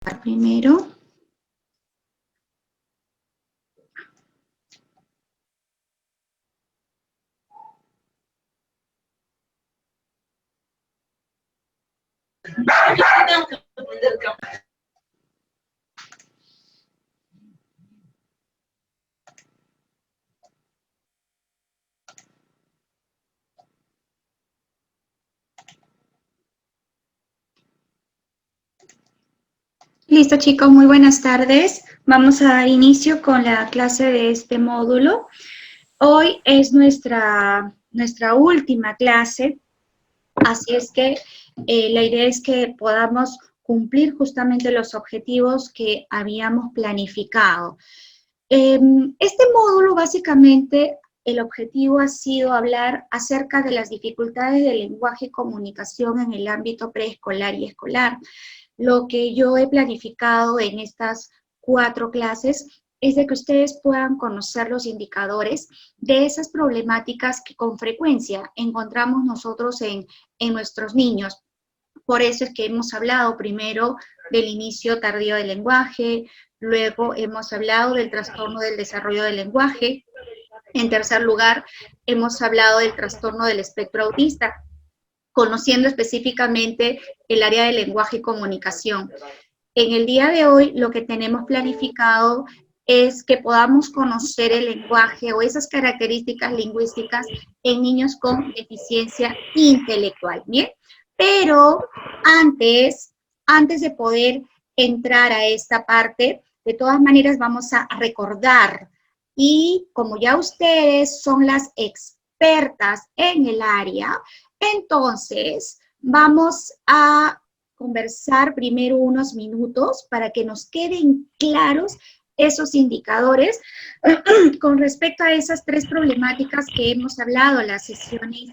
Primero. Listo, chicos, muy buenas tardes. Vamos a dar inicio con la clase de este módulo. Hoy es nuestra última clase, así es que la idea es que podamos cumplir justamente los objetivos que habíamos planificado. Este módulo, básicamente, el objetivo ha sido hablar acerca de las dificultades del lenguaje y comunicación en el ámbito preescolar y escolar. Lo que yo he planificado en estas 4 clases es de que ustedes puedan conocer los indicadores de esas problemáticas que con frecuencia encontramos nosotros en nuestros niños. Por eso es que hemos hablado primero del inicio tardío del lenguaje, luego hemos hablado del trastorno del desarrollo del lenguaje. En tercer lugar, hemos hablado del trastorno del espectro autista, conociendo específicamente el área de lenguaje y comunicación. En el día de hoy, lo que tenemos planificado es que podamos conocer el lenguaje o esas características lingüísticas en niños con deficiencia intelectual, ¿bien? Pero antes de poder entrar a esta parte, de todas maneras vamos a recordar, y como ya ustedes son las expertas en el área, entonces vamos a conversar primero unos minutos para que nos queden claros esos indicadores con respecto a esas 3 problemáticas que hemos hablado en las sesiones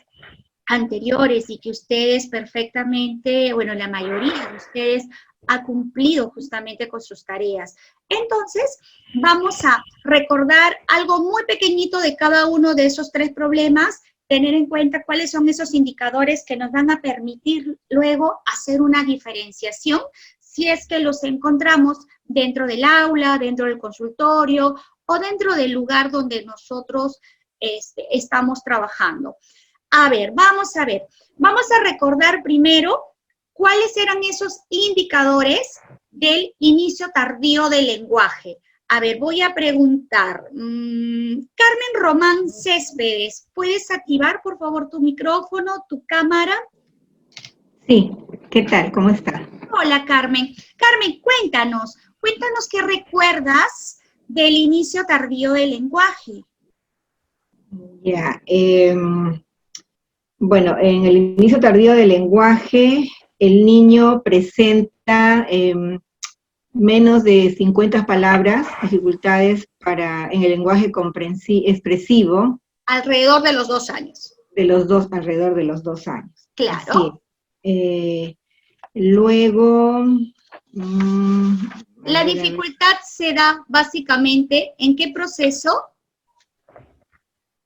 anteriores y que ustedes perfectamente, bueno, la mayoría de ustedes ha cumplido justamente con sus tareas. Entonces, vamos a recordar algo muy pequeñito de cada uno de esos 3 problemas, tener en cuenta cuáles son esos indicadores que nos van a permitir luego hacer una diferenciación si es que los encontramos dentro del aula, dentro del consultorio o dentro del lugar donde nosotros estamos trabajando. A ver, vamos a recordar primero cuáles eran esos indicadores del inicio tardío del lenguaje. A ver, voy a preguntar, Carmen Román Céspedes, ¿puedes activar por favor tu micrófono, tu cámara? Sí, ¿qué tal? ¿Cómo está? Hola, Carmen. Carmen, cuéntanos qué recuerdas del inicio tardío del lenguaje. Ya, bueno, en el inicio tardío del lenguaje, el niño presenta menos de 50 palabras, dificultades en el lenguaje expresivo. Alrededor de los 2 años. Alrededor de los 2 años. Claro. Luego... la dificultad se da básicamente ¿en qué proceso?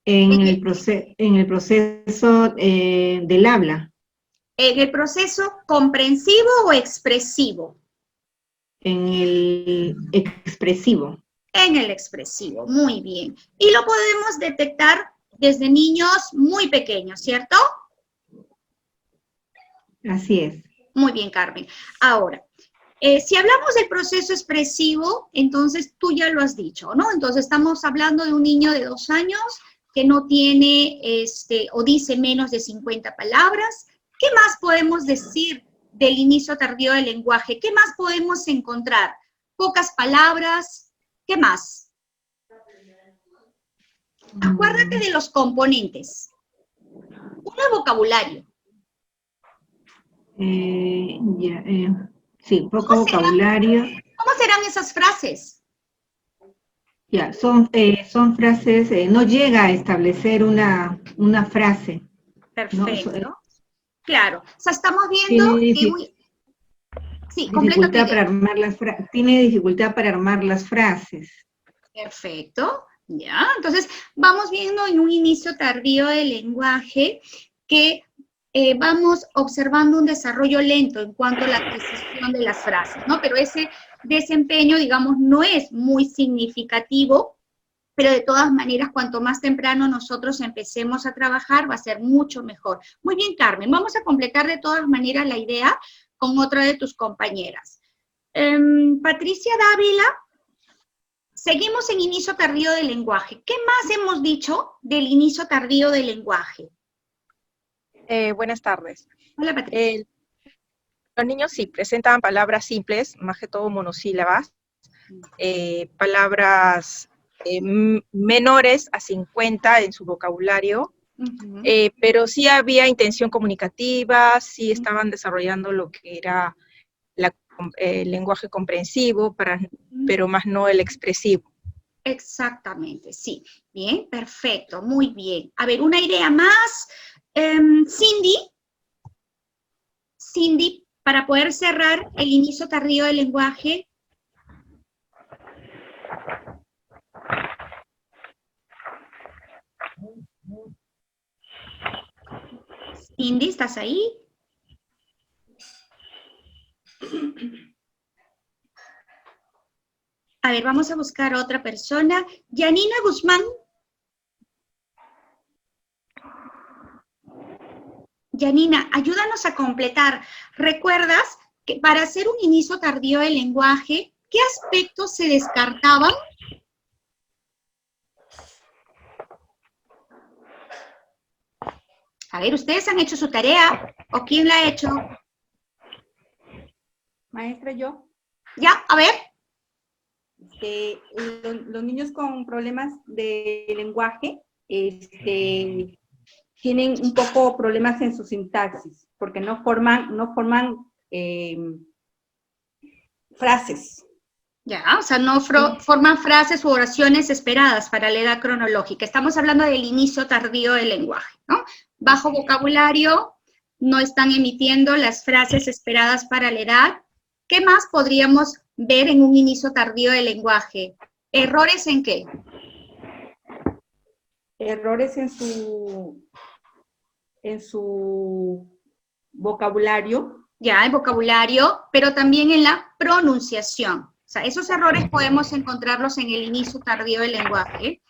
En el proceso del habla. ¿En el proceso comprensivo o expresivo? En el expresivo. En el expresivo, muy bien. Y lo podemos detectar desde niños muy pequeños, ¿cierto? Así es. Muy bien, Carmen. Ahora, si hablamos del proceso expresivo, entonces tú ya lo has dicho, ¿no? Entonces estamos hablando de un niño de 2 años que no tiene, o dice menos de 50 palabras. ¿Qué más podemos decir del inicio tardío del lenguaje? ¿Qué más podemos encontrar? Pocas palabras, ¿qué más? Acuérdate de los componentes. Uno es vocabulario. Sí, poco vocabulario. ¿Cómo serán esas frases? Ya, son frases, no llega a establecer una frase. Perfecto. ¿No? Claro. O sea, estamos viendo que sí, dificultad para armar tiene dificultad para armar las frases. Perfecto. Ya, entonces vamos viendo en un inicio tardío del lenguaje que vamos observando un desarrollo lento en cuanto a la adquisición de las frases, ¿no? Pero ese desempeño, digamos, no es muy significativo, pero de todas maneras, cuanto más temprano nosotros empecemos a trabajar, va a ser mucho mejor. Muy bien, Carmen, vamos a completar de todas maneras la idea con otra de tus compañeras. Patricia Dávila, seguimos en inicio tardío del lenguaje. ¿Qué más hemos dicho del inicio tardío del lenguaje? Buenas tardes. Hola, Patricia. Los niños sí presentan palabras simples, más que todo monosílabas, palabras menores a 50 en su vocabulario, pero sí había intención comunicativa, sí estaban desarrollando lo que era el lenguaje comprensivo, pero más no el expresivo. Exactamente, sí. Bien, perfecto, muy bien. A ver, una idea más. Cindy, para poder cerrar el inicio tardío del lenguaje. Cindy, ¿estás ahí? A ver, vamos a buscar a otra persona. Yanina Guzmán. Yanina, ayúdanos a completar. ¿Recuerdas que para hacer un inicio tardío del lenguaje, qué aspectos se descartaban? A ver, ¿ustedes han hecho su tarea? ¿O quién la ha hecho? Maestra, yo. Ya, a ver. Los niños con problemas de lenguaje tienen un poco problemas en su sintaxis, porque no forman frases. Ya, o sea, no forman frases u oraciones esperadas para la edad cronológica. Estamos hablando del inicio tardío del lenguaje, ¿no? Bajo vocabulario, no están emitiendo las frases esperadas para la edad. ¿Qué más podríamos ver en un inicio tardío del lenguaje? ¿Errores en qué? Errores en su vocabulario. Ya, en vocabulario, pero también en la pronunciación. O sea, esos errores podemos encontrarlos en el inicio tardío del lenguaje.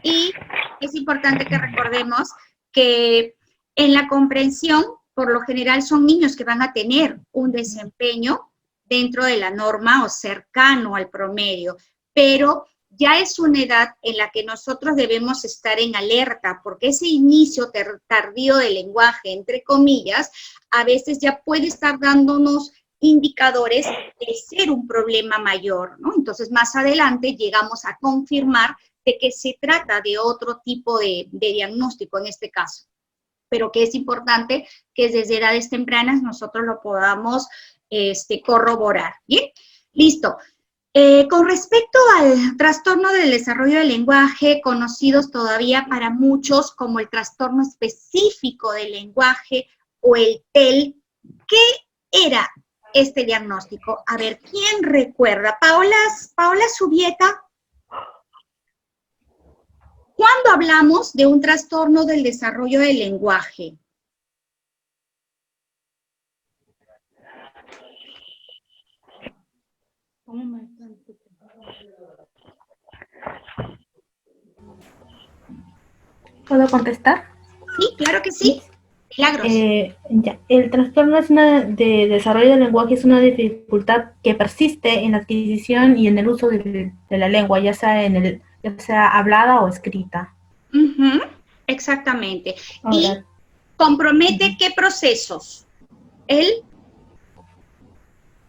Y es importante que recordemos que en la comprensión, por lo general, son niños que van a tener un desempeño dentro de la norma o cercano al promedio, pero ya es una edad en la que nosotros debemos estar en alerta, porque ese inicio tardío del lenguaje, entre comillas, a veces ya puede estar dándonos indicadores de ser un problema mayor, ¿no? Entonces, más adelante llegamos a confirmar de que se trata de otro tipo de diagnóstico en este caso, pero que es importante que desde edades tempranas nosotros lo podamos corroborar. ¿Bien? Listo. Con respecto al trastorno del desarrollo del lenguaje, conocidos todavía para muchos como el trastorno específico del lenguaje o el TEL, ¿qué era este diagnóstico? A ver, ¿quién recuerda? Paola Subieta. ¿Cuándo hablamos de un trastorno del desarrollo del lenguaje? ¿Puedo contestar? Sí, claro que sí. Milagros. Ya. El trastorno de desarrollo del lenguaje es una dificultad que persiste en la adquisición y en el uso de la lengua, ya sea hablada o escrita. Exactamente. Ahora, ¿y compromete qué procesos?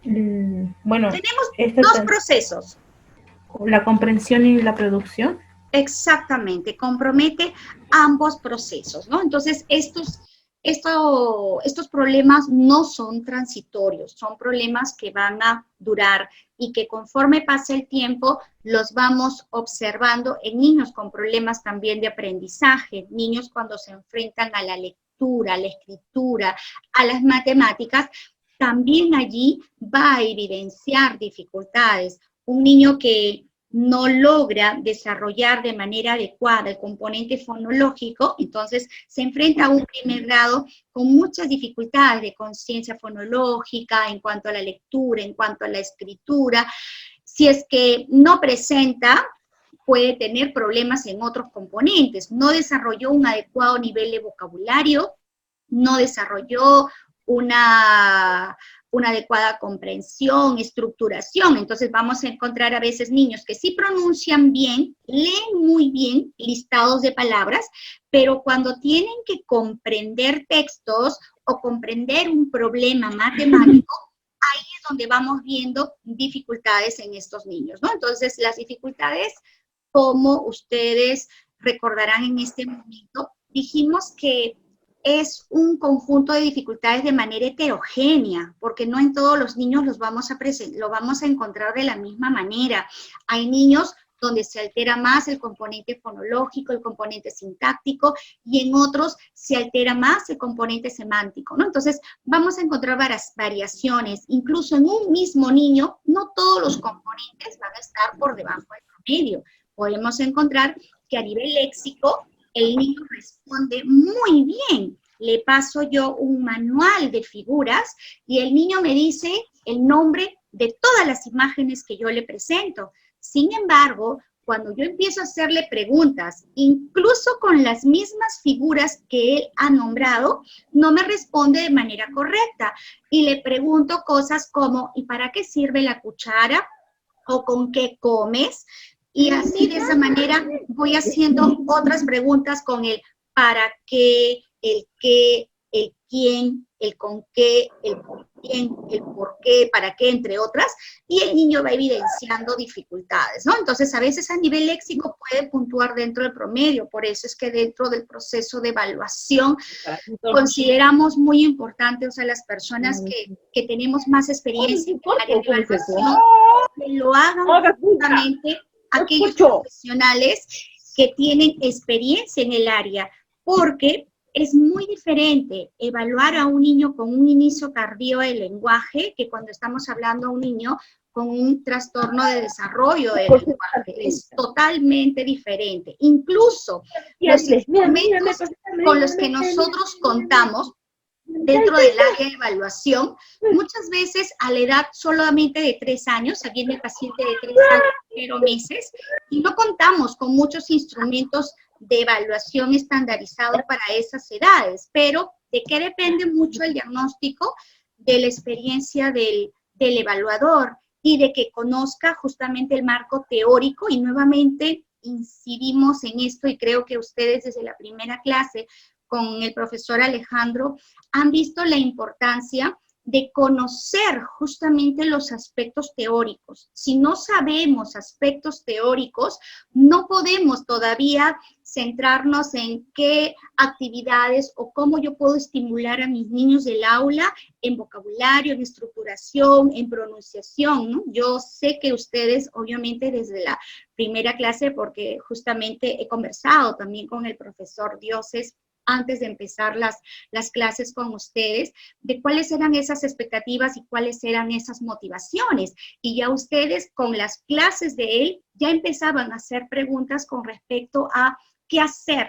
Bueno, tenemos dos procesos. La comprensión y la producción. Exactamente, compromete ambos procesos, ¿no? Entonces, estos problemas no son transitorios, son problemas que van a durar y que conforme pasa el tiempo los vamos observando en niños con problemas también de aprendizaje, niños cuando se enfrentan a la lectura, a la escritura, a las matemáticas, también allí va a evidenciar dificultades. Un niño que no logra desarrollar de manera adecuada el componente fonológico, entonces se enfrenta a un primer grado con muchas dificultades de conciencia fonológica en cuanto a la lectura, en cuanto a la escritura. Si es que no presenta, puede tener problemas en otros componentes. No desarrolló un adecuado nivel de vocabulario, no desarrolló una adecuada comprensión, estructuración. Entonces vamos a encontrar a veces niños que sí pronuncian bien, leen muy bien listados de palabras, pero cuando tienen que comprender textos o comprender un problema matemático, ahí es donde vamos viendo dificultades en estos niños, ¿no? Entonces las dificultades, como ustedes recordarán en este momento, dijimos que es un conjunto de dificultades de manera heterogénea, porque no en todos los niños lo vamos a encontrar de la misma manera. Hay niños donde se altera más el componente fonológico, el componente sintáctico, y en otros se altera más el componente semántico, ¿no? Entonces, vamos a encontrar variaciones. Incluso en un mismo niño, no todos los componentes van a estar por debajo del promedio. Podemos encontrar que a nivel léxico, el niño responde muy bien. Le paso yo un manual de figuras y el niño me dice el nombre de todas las imágenes que yo le presento. Sin embargo, cuando yo empiezo a hacerle preguntas, incluso con las mismas figuras que él ha nombrado, no me responde de manera correcta. Y le pregunto cosas como, ¿y para qué sirve la cuchara? ¿O con qué comes? Y así, de esa manera, voy haciendo otras preguntas con el para qué, el qué, el quién, el con qué, el con quién, el por qué, para qué, entre otras, y el niño va evidenciando dificultades, ¿no? Entonces, a veces a nivel léxico puede puntuar dentro del promedio, por eso es que dentro del proceso de evaluación consideramos muy importante, o sea, las personas que tenemos más experiencia en el área de evaluación, que lo hagan justamente aquellos profesionales que tienen experiencia en el área, porque es muy diferente evaluar a un niño con un inicio tardío del lenguaje que cuando estamos hablando a un niño con un trastorno de desarrollo del lenguaje. Es totalmente diferente. Incluso los instrumentos con los que nosotros contamos dentro del área de evaluación, muchas veces a la edad solamente de 3 años, viene el paciente de 3 años, 0 meses, y no contamos con muchos instrumentos de evaluación estandarizados para esas edades, pero ¿de qué depende mucho el diagnóstico? De la experiencia del evaluador y de que conozca justamente el marco teórico, y nuevamente incidimos en esto, y creo que ustedes desde la primera clase con el profesor Alejandro, han visto la importancia de conocer justamente los aspectos teóricos. Si no sabemos aspectos teóricos, no podemos todavía centrarnos en qué actividades o cómo yo puedo estimular a mis niños del aula en vocabulario, en estructuración, en pronunciación, ¿no? Yo sé que ustedes, obviamente, desde la primera clase, porque justamente he conversado también con el profesor Dioses, antes de empezar las clases con ustedes, de cuáles eran esas expectativas y cuáles eran esas motivaciones. Y ya ustedes con las clases de él ya empezaban a hacer preguntas con respecto a qué hacer,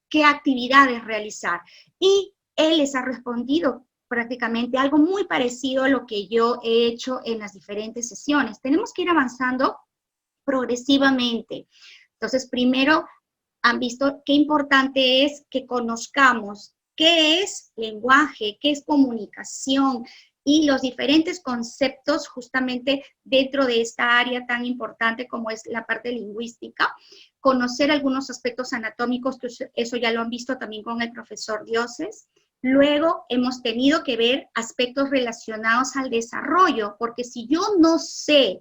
qué actividades realizar. Y él les ha respondido prácticamente algo muy parecido a lo que yo he hecho en las diferentes sesiones. Tenemos que ir avanzando progresivamente. Entonces, primero, han visto qué importante es que conozcamos qué es lenguaje, qué es comunicación y los diferentes conceptos justamente dentro de esta área tan importante como es la parte lingüística. Conocer algunos aspectos anatómicos, que eso ya lo han visto también con el profesor Dioses. Luego hemos tenido que ver aspectos relacionados al desarrollo, porque si yo no sé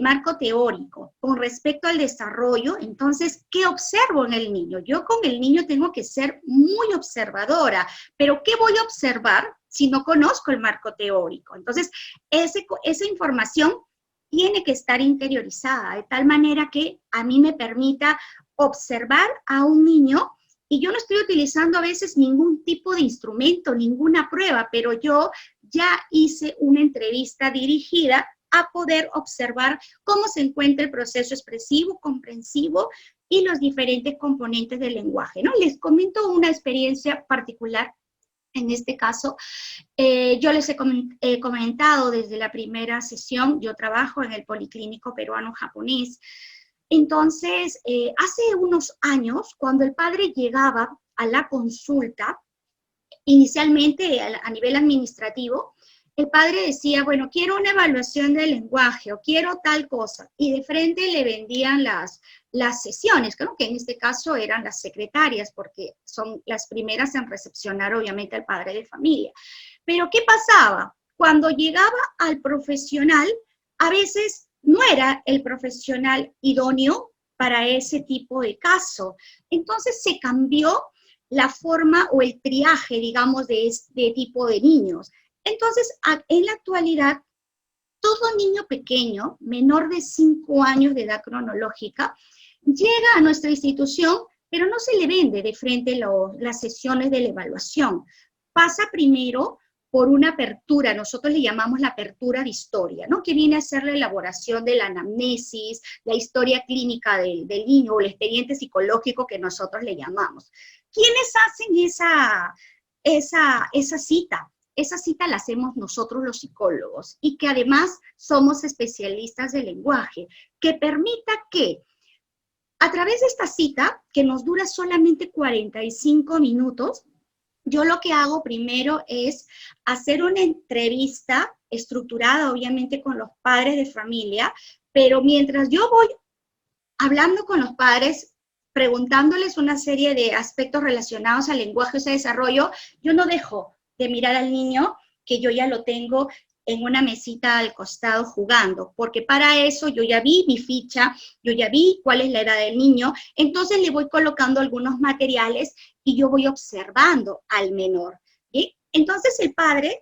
marco teórico con respecto al desarrollo, entonces, ¿qué observo en el niño? Yo con el niño tengo que ser muy observadora, pero ¿qué voy a observar si no conozco el marco teórico? Entonces, esa información tiene que estar interiorizada, de tal manera que a mí me permita observar a un niño, y yo no estoy utilizando a veces ningún tipo de instrumento, ninguna prueba, pero yo ya hice una entrevista dirigida a poder observar cómo se encuentra el proceso expresivo, comprensivo y los diferentes componentes del lenguaje, ¿no? Les comento una experiencia particular. En este caso, yo les he comentado desde la primera sesión, yo trabajo en el Policlínico Peruano-Japonés. Entonces, hace unos años, cuando el padre llegaba a la consulta, inicialmente a nivel administrativo, el padre decía, bueno, quiero una evaluación del lenguaje o quiero tal cosa, y de frente le vendían las sesiones, creo que en este caso eran las secretarias, porque son las primeras en recepcionar obviamente al padre de familia. Pero ¿qué pasaba? Cuando llegaba al profesional, a veces no era el profesional idóneo para ese tipo de caso. Entonces se cambió la forma o el triaje, digamos, de este tipo de niños. Entonces, en la actualidad, todo niño pequeño, menor de 5 años de edad cronológica, llega a nuestra institución, pero no se le vende de frente las sesiones de la evaluación. Pasa primero por una apertura, nosotros le llamamos la apertura de historia, ¿no? Que viene a ser la elaboración de la anamnesis, la historia clínica del niño, o el expediente psicológico que nosotros le llamamos. ¿Quiénes hacen esa cita? Esa cita la hacemos nosotros los psicólogos, y que además somos especialistas del lenguaje, que permita que a través de esta cita, que nos dura solamente 45 minutos, yo lo que hago primero es hacer una entrevista estructurada, obviamente, con los padres de familia, pero mientras yo voy hablando con los padres, preguntándoles una serie de aspectos relacionados al lenguaje, ese desarrollo, yo no dejo de mirar al niño, que yo ya lo tengo en una mesita al costado jugando, porque para eso yo ya vi mi ficha, yo ya vi cuál es la edad del niño, entonces le voy colocando algunos materiales y yo voy observando al menor, ¿sí? Entonces el padre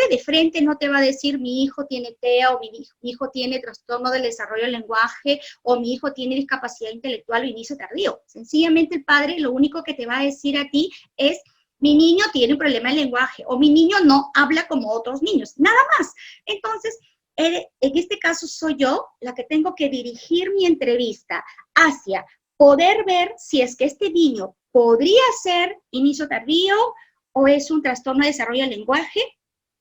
de frente no te va a decir mi hijo tiene TEA, o mi hijo tiene trastorno del desarrollo del lenguaje, o mi hijo tiene discapacidad intelectual o inicio tardío. Sencillamente el padre lo único que te va a decir a ti es: mi niño tiene un problema de lenguaje, o mi niño no habla como otros niños, nada más. Entonces, en este caso soy yo la que tengo que dirigir mi entrevista hacia poder ver si es que este niño podría ser inicio tardío, o es un trastorno de desarrollo del lenguaje,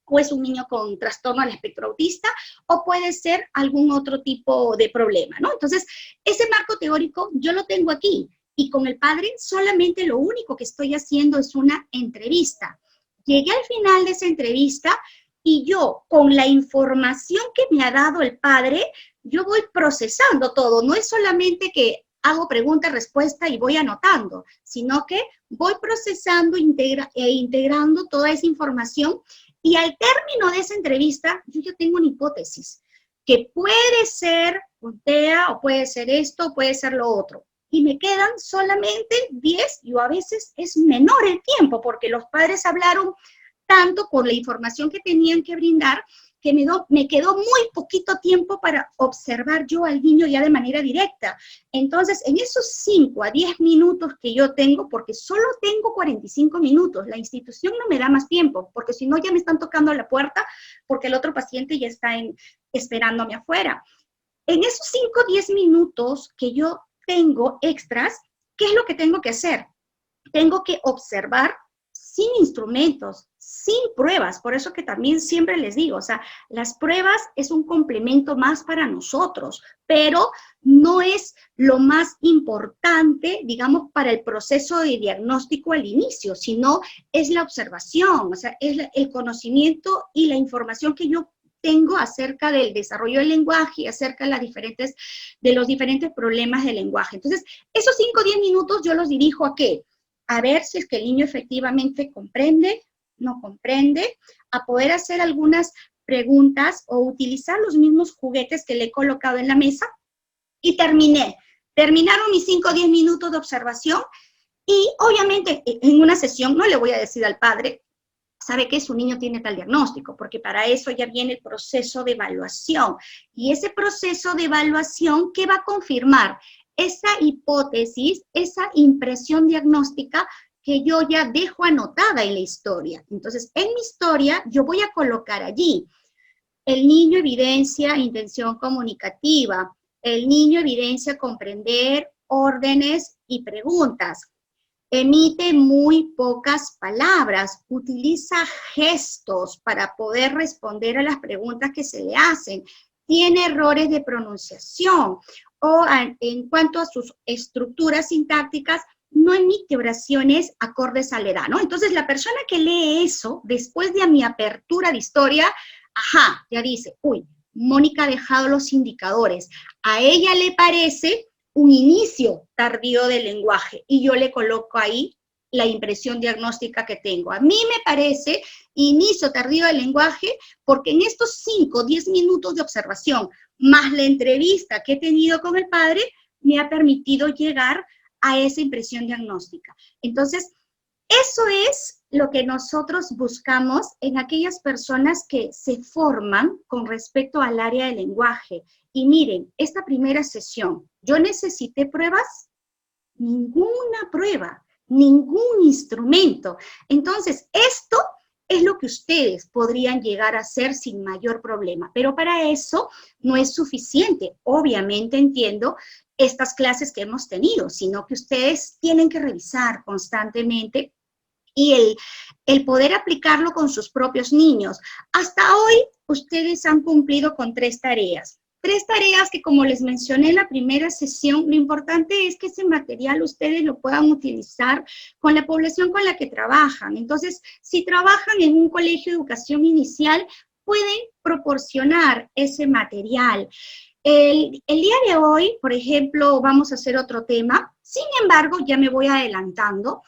o es un niño con trastorno al espectro autista, o puede ser algún otro tipo de problema, ¿no? Entonces, ese marco teórico yo lo tengo aquí. Y con el padre solamente lo único que estoy haciendo es una entrevista. Llegué al final de esa entrevista y yo, con la información que me ha dado el padre, yo voy procesando todo. No es solamente que hago pregunta-respuesta y voy anotando, sino que voy procesando e integrando toda esa información, y al término de esa entrevista yo ya tengo una hipótesis, que puede ser un TEA, o puede ser esto, o puede ser lo otro. Y me quedan solamente 10, y a veces es menor el tiempo, porque los padres hablaron tanto con la información que tenían que brindar, que me quedó muy poquito tiempo para observar yo al niño ya de manera directa. Entonces, en esos 5 a 10 minutos que yo tengo, porque solo tengo 45 minutos, la institución no me da más tiempo, porque si no ya me están tocando la puerta, porque el otro paciente ya está esperándome afuera. En esos 5 o 10 minutos que yo tengo extras, ¿qué es lo que tengo que hacer? Tengo que observar sin instrumentos, sin pruebas. Por eso que también siempre les digo, o sea, las pruebas es un complemento más para nosotros, pero no es lo más importante, digamos, para el proceso de diagnóstico al inicio, sino es la observación, o sea, es el conocimiento y la información que yo tengo acerca del desarrollo del lenguaje y acerca de los diferentes problemas del lenguaje. Entonces, esos 5 o 10 minutos yo los dirijo ¿a qué? A ver si es que el niño efectivamente comprende, no comprende, a poder hacer algunas preguntas o utilizar los mismos juguetes que le he colocado en la mesa, y terminaron mis 5 o 10 minutos de observación. Y obviamente en una sesión no le voy a decir al padre, sabe que su niño tiene tal diagnóstico, porque para eso ya viene el proceso de evaluación. Y ese proceso de evaluación, ¿qué va a confirmar? Esa hipótesis, esa impresión diagnóstica que yo ya dejo anotada en la historia. Entonces, en mi historia, yo voy a colocar allí El niño evidencia intención comunicativa. El niño evidencia comprender órdenes y preguntas. Emite muy pocas palabras, utiliza gestos para poder responder a las preguntas que se le hacen, tiene errores de pronunciación o en cuanto a sus estructuras sintácticas, no emite oraciones acordes a la edad, ¿no? Entonces, la persona que lee eso, después de mi apertura de historia, ajá, ya dice, uy, Mónica ha dejado los indicadores, a ella le parece un inicio tardío del lenguaje y yo le coloco ahí la impresión diagnóstica que tengo. A mí me parece inicio tardío del lenguaje porque en estos 5 o 10 minutos de observación, más la entrevista que he tenido con el padre, me ha permitido llegar a esa impresión diagnóstica. Entonces, eso es lo que nosotros buscamos en aquellas personas que se forman con respecto al área del lenguaje. Y miren, esta primera sesión, ¿yo necesité pruebas? Ninguna prueba, ningún instrumento. Entonces, esto es lo que ustedes podrían llegar a hacer sin mayor problema. Pero para eso no es suficiente. Obviamente entiendo estas clases que hemos tenido, sino que ustedes tienen que revisar constantemente y el poder aplicarlo con sus propios niños. Hasta hoy, ustedes han cumplido con 3 tareas. 3 tareas que, como les mencioné en la primera sesión, lo importante es que ese material ustedes lo puedan utilizar con la población con la que trabajan. Entonces, si trabajan en un colegio de educación inicial, pueden proporcionar ese material. El día de hoy, por ejemplo, vamos a hacer otro tema. Sin embargo, ya me voy adelantando.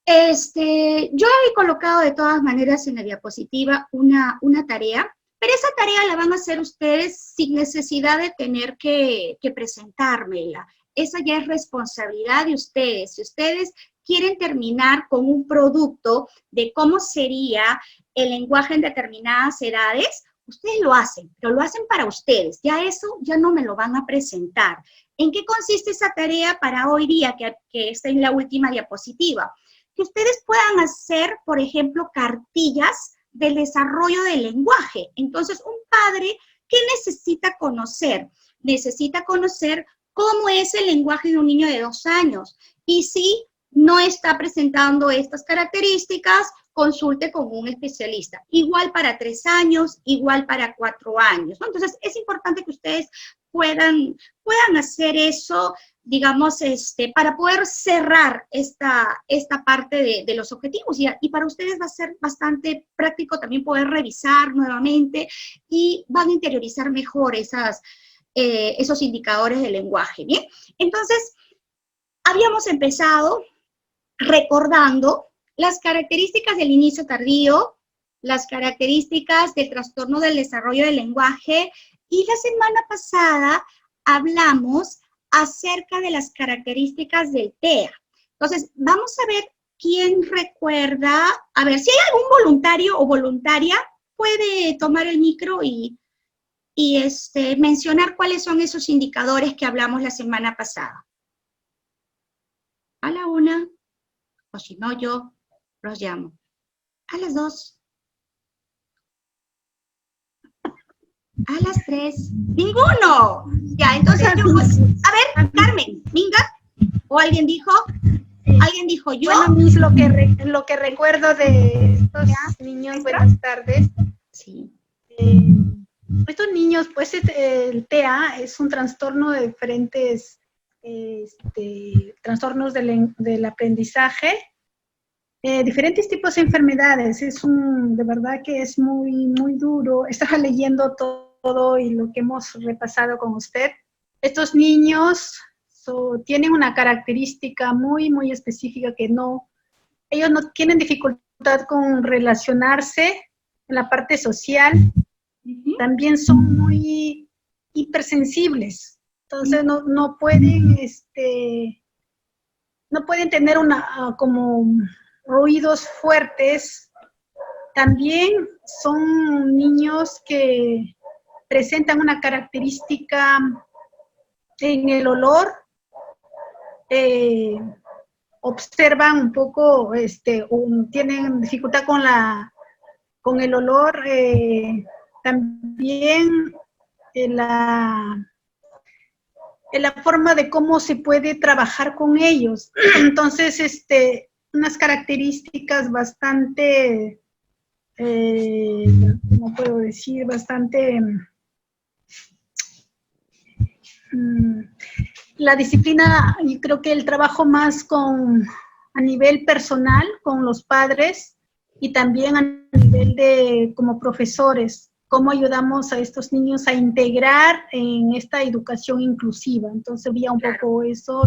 Yo he colocado de todas maneras en la diapositiva una tarea, pero esa tarea la van a hacer ustedes sin necesidad de tener que presentármela. Esa ya es responsabilidad de ustedes. Si ustedes quieren terminar con un producto de cómo sería el lenguaje en determinadas edades, ustedes lo hacen, pero lo hacen para ustedes. Ya eso ya no me lo van a presentar. ¿En qué consiste esa tarea para hoy día, que está en la última diapositiva? Que ustedes puedan hacer, por ejemplo, cartillas del desarrollo del lenguaje. Entonces, un padre, ¿qué necesita conocer? Necesita conocer cómo es el lenguaje de un niño de 2 años. Y si no está presentando estas características, consulte con un especialista. Igual para 3 años, igual para 4 años, ¿no? Entonces, es importante que ustedes puedan hacer eso, digamos, para poder cerrar esta parte de los objetivos. Y para ustedes va a ser bastante práctico también poder revisar nuevamente y van a interiorizar mejor esos indicadores del lenguaje, ¿bien? Entonces, habíamos empezado recordando las características del inicio tardío, las características del trastorno del desarrollo del lenguaje, y la semana pasada hablamos acerca de las características del TEA. Entonces, vamos a ver quién recuerda, a ver, si hay algún voluntario o voluntaria, puede tomar el micro y mencionar cuáles son esos indicadores que hablamos la semana pasada. A la 1, o si no, yo los llamo. A las 2. A las 3. ¡Ninguno! Ya, entonces yo, pues, a ver, Carmen, Minga, ¿o alguien dijo? ¿Alguien dijo yo? Bueno, Miss, lo que recuerdo de estos niños, buenas tardes. Sí. Estos niños, pues, el TEA es un trastorno de diferentes trastornos del aprendizaje, diferentes tipos de enfermedades. De verdad que es muy, muy duro. Estaba leyendo todo y lo que hemos repasado con usted. Estos niños tienen una característica muy, muy específica que ellos no tienen dificultad con relacionarse en la parte social. También son muy hipersensibles. Entonces no pueden tener como ruidos fuertes. También son niños que presentan una característica en el olor, observan un poco, tienen dificultad con el olor, también en la forma de cómo se puede trabajar con ellos. Entonces, unas características bastante, ¿cómo puedo decir? Bastante... la disciplina, yo creo que el trabajo más a nivel personal con los padres y también a nivel de como profesores, cómo ayudamos a estos niños a integrar en esta educación inclusiva. Entonces veía un poco eso,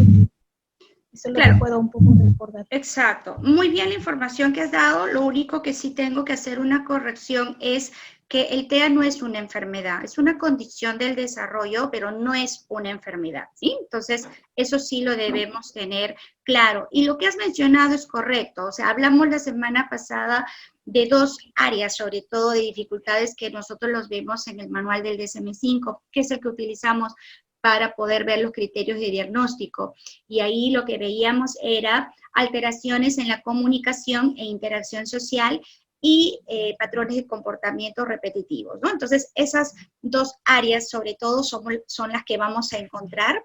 eso es lo que puedo un poco recordar. Exacto, muy bien la información que has dado. Lo único que sí tengo que hacer una corrección es que el TEA no es una enfermedad, es una condición del desarrollo, pero no es una enfermedad, ¿sí? Entonces, eso sí lo debemos tener claro. Y lo que has mencionado es correcto, o sea, hablamos la semana pasada de dos áreas, sobre todo de dificultades que nosotros los vemos en el manual del DSM-5, que es el que utilizamos para poder ver los criterios de diagnóstico. Y ahí lo que veíamos era alteraciones en la comunicación e interacción social y patrones de comportamiento repetitivos, ¿no? Entonces, esas dos áreas, sobre todo, son las que vamos a encontrar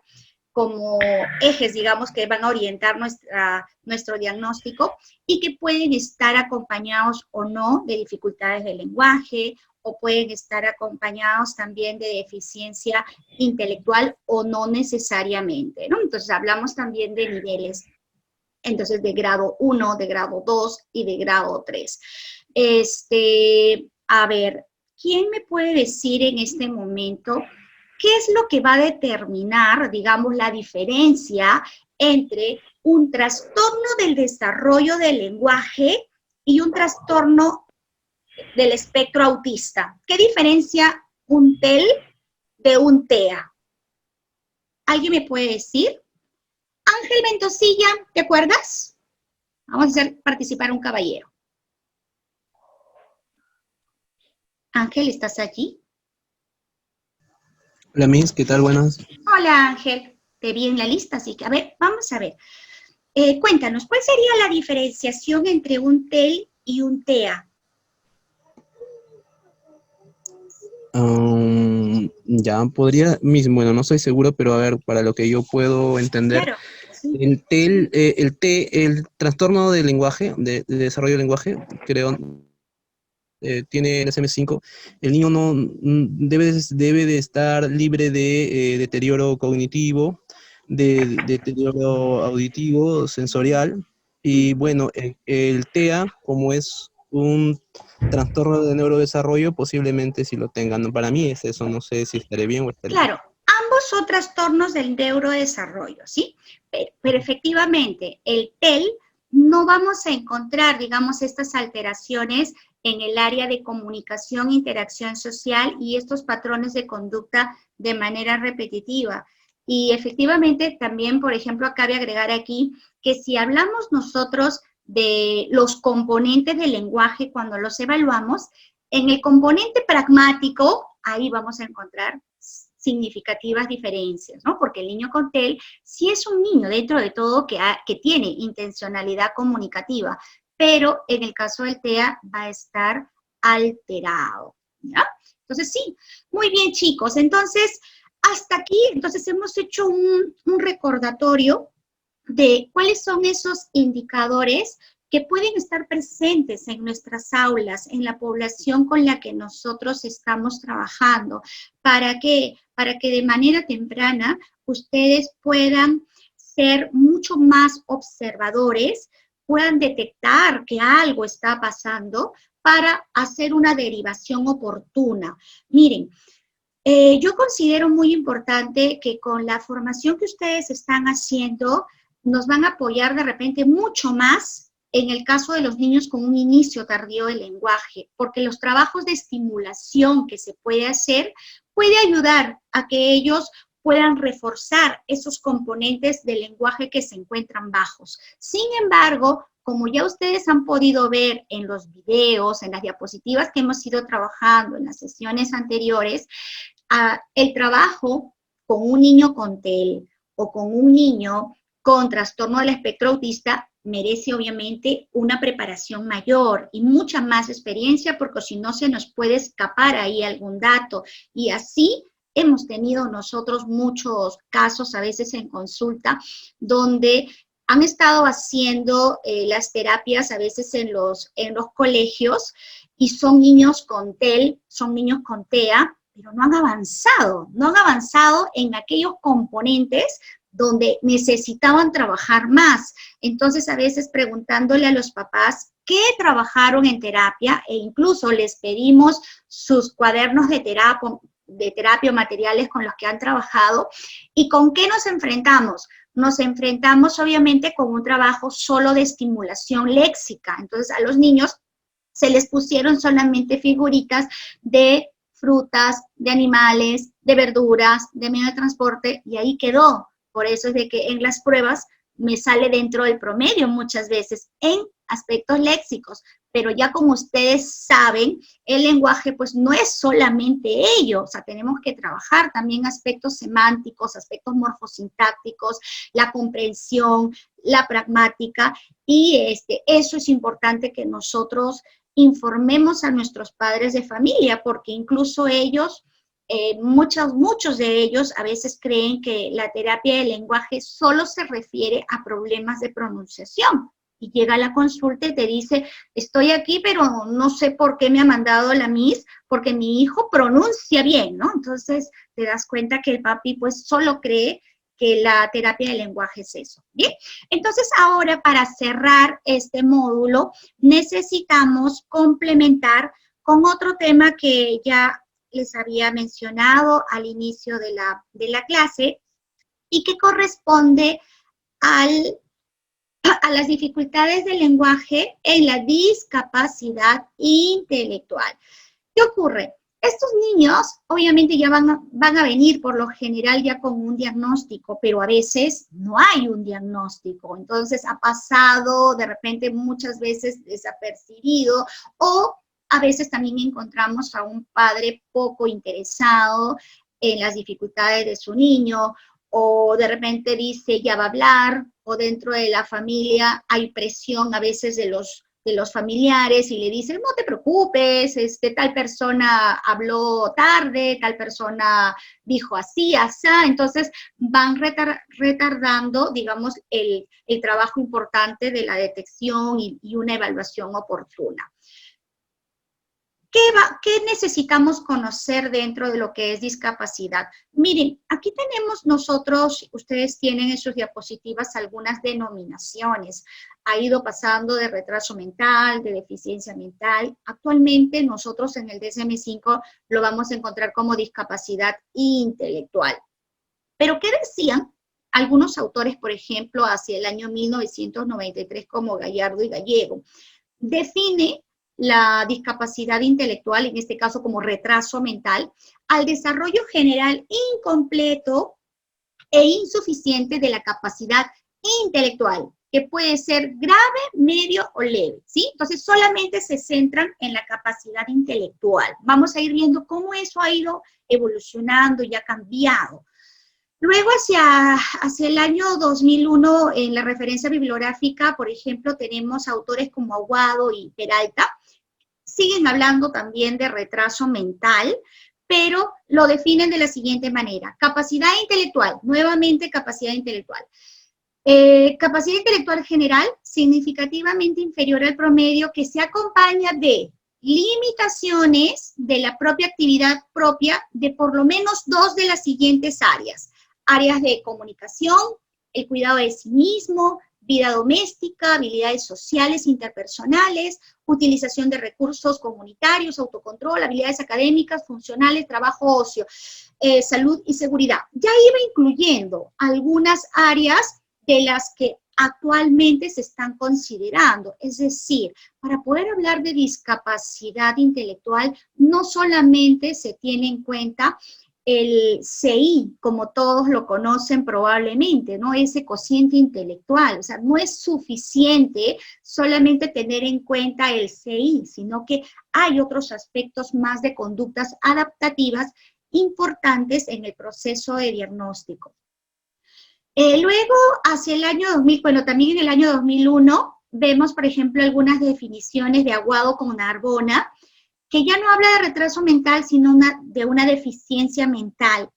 como ejes, digamos, que van a orientar nuestro diagnóstico y que pueden estar acompañados o no de dificultades de lenguaje, o pueden estar acompañados también de deficiencia intelectual o no necesariamente, ¿no? Entonces, hablamos también de niveles, entonces, de grado 1, de grado 2 y de grado 3. A ver, ¿quién me puede decir en este momento qué es lo que va a determinar, digamos, la diferencia entre un trastorno del desarrollo del lenguaje y un trastorno del espectro autista? ¿Qué diferencia un TEL de un TEA? ¿Alguien me puede decir? Ángel Ventosilla, ¿te acuerdas? Vamos a hacer participar a un caballero. Ángel, ¿estás allí? Hola Miss, ¿qué tal? Buenas. Hola Ángel, te vi en la lista, así que a ver, vamos a ver. Cuéntanos, ¿cuál sería la diferenciación entre un TEL y un TEA? Ya podría, Miss, bueno, no estoy seguro, pero a ver, para lo que yo puedo entender, Claro, sí. el TEL, el trastorno del lenguaje, de desarrollo del lenguaje, creo, tiene el DSM-5, el niño no debe de estar libre de deterioro cognitivo, de deterioro auditivo, sensorial, y bueno, el TEA, como es un trastorno de neurodesarrollo, posiblemente si lo tengan. No, para mí es eso, no sé si estaré bien o estaré mal. Claro, ambos son trastornos del neurodesarrollo, ¿sí? Pero efectivamente, el TEL no vamos a encontrar, digamos, estas alteraciones en el área de comunicación, interacción social y estos patrones de conducta de manera repetitiva. Y efectivamente también, por ejemplo, cabe agregar aquí que si hablamos nosotros de los componentes del lenguaje cuando los evaluamos, en el componente pragmático, ahí vamos a encontrar significativas diferencias, ¿no? Porque el niño con TEL sí es un niño dentro de todo que tiene intencionalidad comunicativa, pero en el caso del TEA va a estar alterado, ¿ya? Entonces sí, muy bien chicos, entonces hasta aquí, entonces hemos hecho un recordatorio de cuáles son esos indicadores que pueden estar presentes en nuestras aulas, en la población con la que nosotros estamos trabajando, para que de manera temprana ustedes puedan ser mucho más observadores, puedan detectar que algo está pasando para hacer una derivación oportuna. Miren, yo considero muy importante que con la formación que ustedes están haciendo, nos van a apoyar de repente mucho más en el caso de los niños con un inicio tardío del lenguaje, porque los trabajos de estimulación que se puede hacer puede ayudar a que ellos puedan reforzar esos componentes del lenguaje que se encuentran bajos. Sin embargo, como ya ustedes han podido ver en los videos, en las diapositivas que hemos ido trabajando en las sesiones anteriores, el trabajo con un niño con TEL o con un niño con trastorno del espectro autista merece obviamente una preparación mayor y mucha más experiencia, porque si no se nos puede escapar ahí algún dato. Y así hemos tenido nosotros muchos casos a veces en consulta donde han estado haciendo las terapias a veces en los colegios y son niños con TEL, son niños con TEA, pero no han avanzado en aquellos componentes donde necesitaban trabajar más. Entonces, a veces preguntándole a los papás qué trabajaron en terapia, e incluso les pedimos sus cuadernos de terapia o materiales con los que han trabajado, y con qué nos enfrentamos. Nos enfrentamos obviamente con un trabajo solo de estimulación léxica. Entonces, a los niños se les pusieron solamente figuritas de frutas, de animales, de verduras, de medio de transporte, y ahí quedó. Por eso es de que en las pruebas me sale dentro del promedio muchas veces en aspectos léxicos, pero ya como ustedes saben, el lenguaje pues no es solamente ello, o sea, tenemos que trabajar también aspectos semánticos, aspectos morfosintácticos, la comprensión, la pragmática, y eso es importante que nosotros informemos a nuestros padres de familia, porque incluso ellos, muchos de ellos a veces creen que la terapia del lenguaje solo se refiere a problemas de pronunciación. Y llega a la consulta y te dice, estoy aquí, pero no sé por qué me ha mandado la Miss, porque mi hijo pronuncia bien, ¿no? Entonces te das cuenta que el papi pues solo cree que la terapia del lenguaje es eso. Bien, entonces ahora para cerrar este módulo necesitamos complementar con otro tema que ya les había mencionado al inicio de la clase y que corresponde a las dificultades del lenguaje en la discapacidad intelectual. ¿Qué ocurre? Estos niños obviamente ya van a venir por lo general ya con un diagnóstico, pero a veces no hay un diagnóstico, entonces ha pasado de repente muchas veces desapercibido, o a veces también encontramos a un padre poco interesado en las dificultades de su niño, o de repente dice ya va a hablar, o dentro de la familia hay presión a veces de los familiares y le dicen, no te preocupes, tal persona habló tarde, tal persona dijo así, así, entonces van retardando, digamos, el trabajo importante de la detección y una evaluación oportuna. ¿Qué necesitamos conocer dentro de lo que es discapacidad? Miren, aquí tenemos nosotros, ustedes tienen en sus diapositivas algunas denominaciones. Ha ido pasando de retraso mental, de deficiencia mental. Actualmente nosotros en el DSM-5 lo vamos a encontrar como discapacidad intelectual. Pero ¿qué decían algunos autores, por ejemplo, hacia el año 1993 como Gallardo y Gallego? Define la discapacidad intelectual, en este caso como retraso mental, al desarrollo general incompleto e insuficiente de la capacidad intelectual, que puede ser grave, medio o leve, ¿sí? Entonces solamente se centran en la capacidad intelectual. Vamos a ir viendo cómo eso ha ido evolucionando y ha cambiado. Luego, hacia el año 2001, en la referencia bibliográfica, por ejemplo, tenemos autores como Aguado y Peralta. Siguen hablando también de retraso mental, pero lo definen de la siguiente manera. Capacidad intelectual, nuevamente capacidad intelectual. Capacidad intelectual general, significativamente inferior al promedio, que se acompaña de limitaciones de la propia actividad propia de por lo menos 2 de las siguientes áreas. Áreas de comunicación, el cuidado de sí mismo, vida doméstica, habilidades sociales, interpersonales, utilización de recursos comunitarios, autocontrol, habilidades académicas, funcionales, trabajo, ocio, salud y seguridad. Ya iba incluyendo algunas áreas de las que actualmente se están considerando. Es decir, para poder hablar de discapacidad intelectual, no solamente se tiene en cuenta el CI, como todos lo conocen probablemente, ¿no? Ese cociente intelectual, o sea, no es suficiente solamente tener en cuenta el CI, sino que hay otros aspectos más de conductas adaptativas importantes en el proceso de diagnóstico. Luego, hacia el año 2000, bueno, también en el año 2001, vemos, por ejemplo, algunas definiciones de Aguado con Narbona, que ya no habla de retraso mental, sino de una deficiencia mental,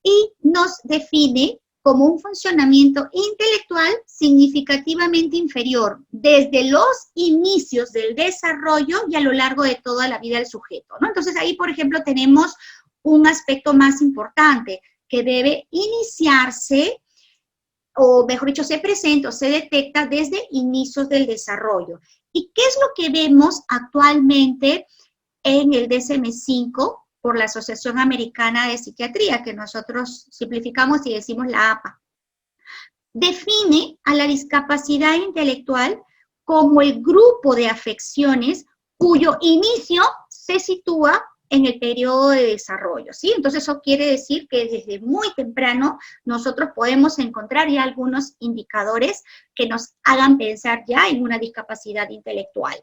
y nos define como un funcionamiento intelectual significativamente inferior desde los inicios del desarrollo y a lo largo de toda la vida del sujeto, ¿no? Entonces ahí, por ejemplo, tenemos un aspecto más importante, que debe iniciarse, o mejor dicho, se presenta o se detecta desde inicios del desarrollo. ¿Y qué es lo que vemos actualmente en el DSM-5 por la Asociación Americana de Psiquiatría, que nosotros simplificamos y decimos la APA? Define a la discapacidad intelectual como el grupo de afecciones cuyo inicio se sitúa en el periodo de desarrollo, ¿sí? Entonces eso quiere decir que desde muy temprano nosotros podemos encontrar ya algunos indicadores que nos hagan pensar ya en una discapacidad intelectual.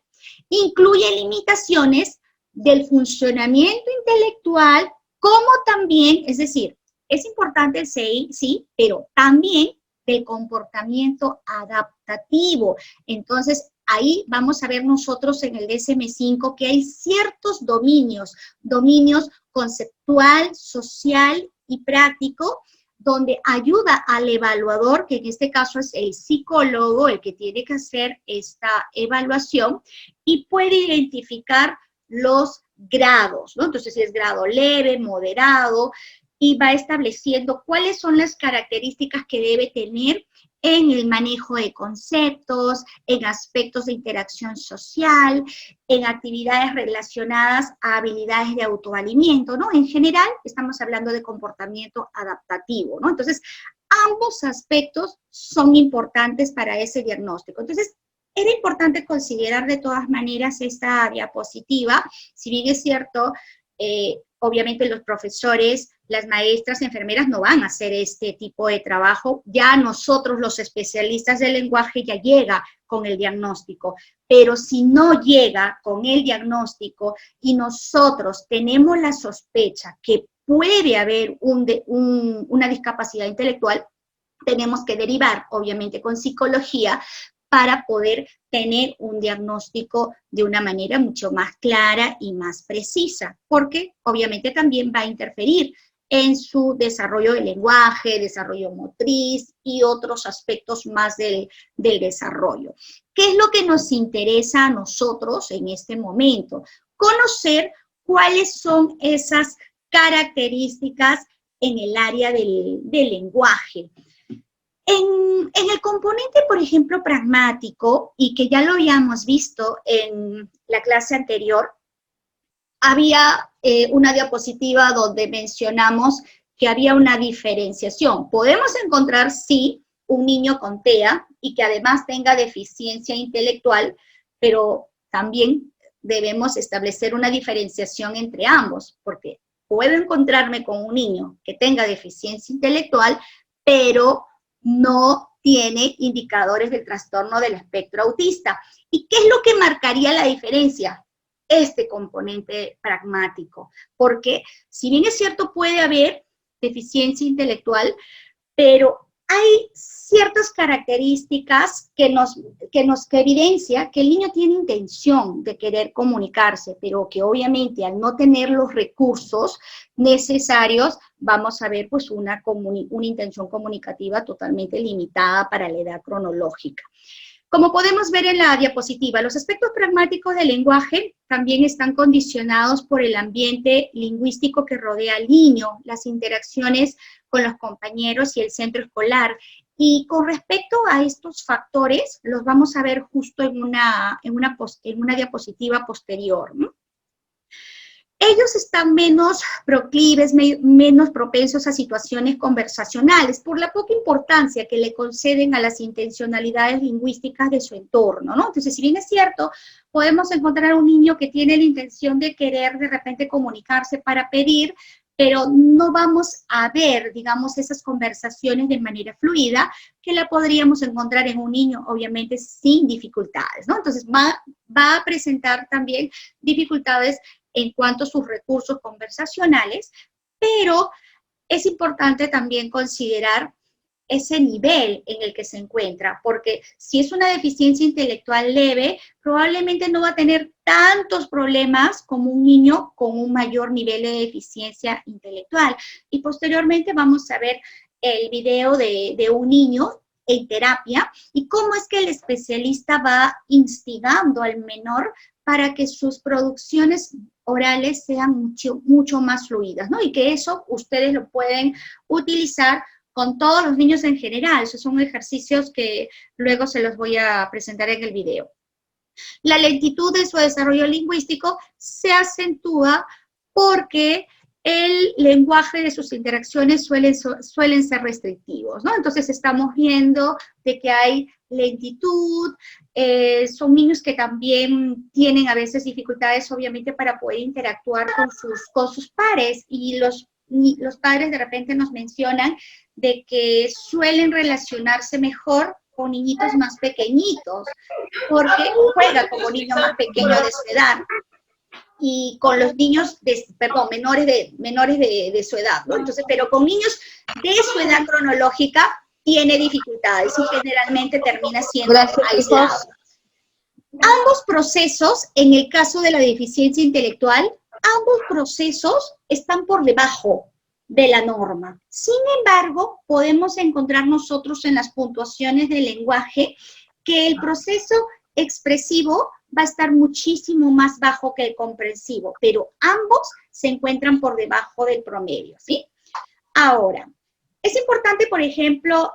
Incluye limitaciones del funcionamiento intelectual, como también, es decir, es importante el CI, sí, pero también del comportamiento adaptativo. Entonces, ahí vamos a ver nosotros en el DSM-5 que hay ciertos dominios conceptual, social y práctico, donde ayuda al evaluador, que en este caso es el psicólogo el que tiene que hacer esta evaluación, y puede identificar los grados, ¿no? Entonces, si es grado leve, moderado, y va estableciendo cuáles son las características que debe tener en el manejo de conceptos, en aspectos de interacción social, en actividades relacionadas a habilidades de autovalimiento, ¿no? En general, estamos hablando de comportamiento adaptativo, ¿no? Entonces, ambos aspectos son importantes para ese diagnóstico. Entonces, era importante considerar de todas maneras esta diapositiva, si bien es cierto, obviamente los profesores, las maestras, enfermeras no van a hacer este tipo de trabajo, ya nosotros los especialistas del lenguaje ya llega con el diagnóstico, pero si no llega con el diagnóstico y nosotros tenemos la sospecha que puede haber una discapacidad intelectual, tenemos que derivar, obviamente, con psicología para poder tener un diagnóstico de una manera mucho más clara y más precisa, porque obviamente también va a interferir en su desarrollo del lenguaje, desarrollo motriz y otros aspectos más del desarrollo. ¿Qué es lo que nos interesa a nosotros en este momento? Conocer cuáles son esas características en el área del lenguaje. En el componente, por ejemplo, pragmático, y que ya lo habíamos visto en la clase anterior, había una diapositiva donde mencionamos que había una diferenciación. Podemos encontrar, sí, un niño con TEA y que además tenga deficiencia intelectual, pero también debemos establecer una diferenciación entre ambos, porque puedo encontrarme con un niño que tenga deficiencia intelectual, pero no tiene indicadores del trastorno del espectro autista. ¿Y qué es lo que marcaría la diferencia? Este componente pragmático, porque si bien es cierto puede haber deficiencia intelectual, pero hay ciertas características que evidencia que el niño tiene intención de querer comunicarse, pero que obviamente al no tener los recursos necesarios, vamos a ver pues una intención comunicativa totalmente limitada para la edad cronológica. Como podemos ver en la diapositiva, los aspectos pragmáticos del lenguaje también están condicionados por el ambiente lingüístico que rodea al niño, las interacciones con los compañeros y el centro escolar. Y con respecto a estos factores, los vamos a ver justo en una diapositiva posterior, ¿no? Ellos están menos proclives, menos propensos a situaciones conversacionales por la poca importancia que le conceden a las intencionalidades lingüísticas de su entorno, ¿no? Entonces, si bien es cierto, podemos encontrar un niño que tiene la intención de querer de repente comunicarse para pedir, pero no vamos a ver, digamos, esas conversaciones de manera fluida que la podríamos encontrar en un niño, obviamente, sin dificultades, ¿no? Entonces, va a presentar también dificultades en cuanto a sus recursos conversacionales, pero es importante también considerar ese nivel en el que se encuentra, porque si es una deficiencia intelectual leve, probablemente no va a tener tantos problemas como un niño con un mayor nivel de deficiencia intelectual. Y posteriormente vamos a ver el video de un niño en terapia y cómo es que el especialista va instigando al menor para que sus producciones orales sean mucho más fluidas, ¿no? Y que eso ustedes lo pueden utilizar con todos los niños en general. Esos son ejercicios que luego se los voy a presentar en el video. La lentitud de su desarrollo lingüístico se acentúa porque el lenguaje de sus interacciones suelen ser restrictivos, ¿no? Entonces estamos viendo de que hay lentitud, son niños que también tienen a veces dificultades, obviamente, para poder interactuar con sus pares, y los padres de repente nos mencionan de que suelen relacionarse mejor con niñitos más pequeñitos, porque juega como niño más pequeño de su edad, y con los niños, menores de su edad, ¿no? Entonces, pero con niños de su edad cronológica tiene dificultades y generalmente termina siendo aislado. Ambos procesos, en el caso de la deficiencia intelectual, ambos procesos están por debajo de la norma. Sin embargo, podemos encontrar nosotros en las puntuaciones del lenguaje que el proceso expresivo va a estar muchísimo más bajo que el comprensivo, pero ambos se encuentran por debajo del promedio, ¿sí? Ahora, es importante, por ejemplo,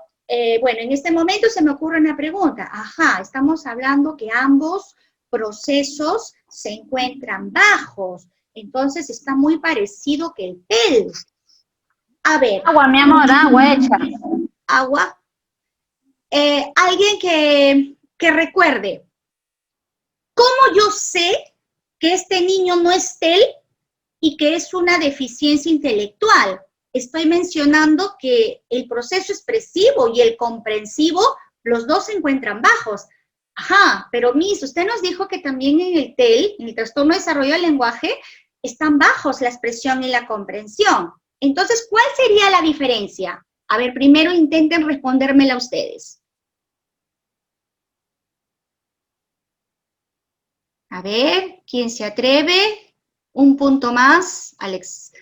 bueno, en este momento se me ocurre una pregunta. Ajá, estamos hablando que ambos procesos se encuentran bajos, entonces está muy parecido que el TEL. A ver. Agua, mi amor, agua hecha. Agua. Alguien que recuerde. ¿Cómo yo sé que este niño no es TEL y que es una deficiencia intelectual? Estoy mencionando que el proceso expresivo y el comprensivo, los dos se encuentran bajos. Ajá, pero Miss, usted nos dijo que también en el TEL, en el trastorno de desarrollo del lenguaje, están bajos la expresión y la comprensión. Entonces, ¿cuál sería la diferencia? A ver, primero intenten respondérmela ustedes. A ver, ¿quién se atreve? Un punto más, Alex,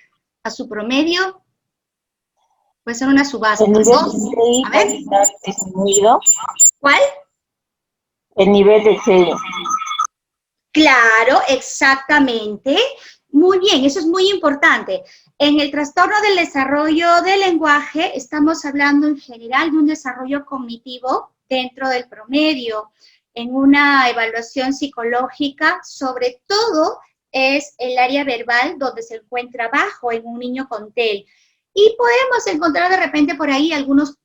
a su promedio. Puede ser una subasta. El nivel A ver. disminuido. ¿Cuál? El nivel de CI. Claro, exactamente. Muy bien, eso es muy importante. En el trastorno del desarrollo del lenguaje estamos hablando en general de un desarrollo cognitivo dentro del promedio. En una evaluación psicológica, sobre todo, es el área verbal donde se encuentra bajo en un niño con TEL. Y podemos encontrar de repente por ahí algunos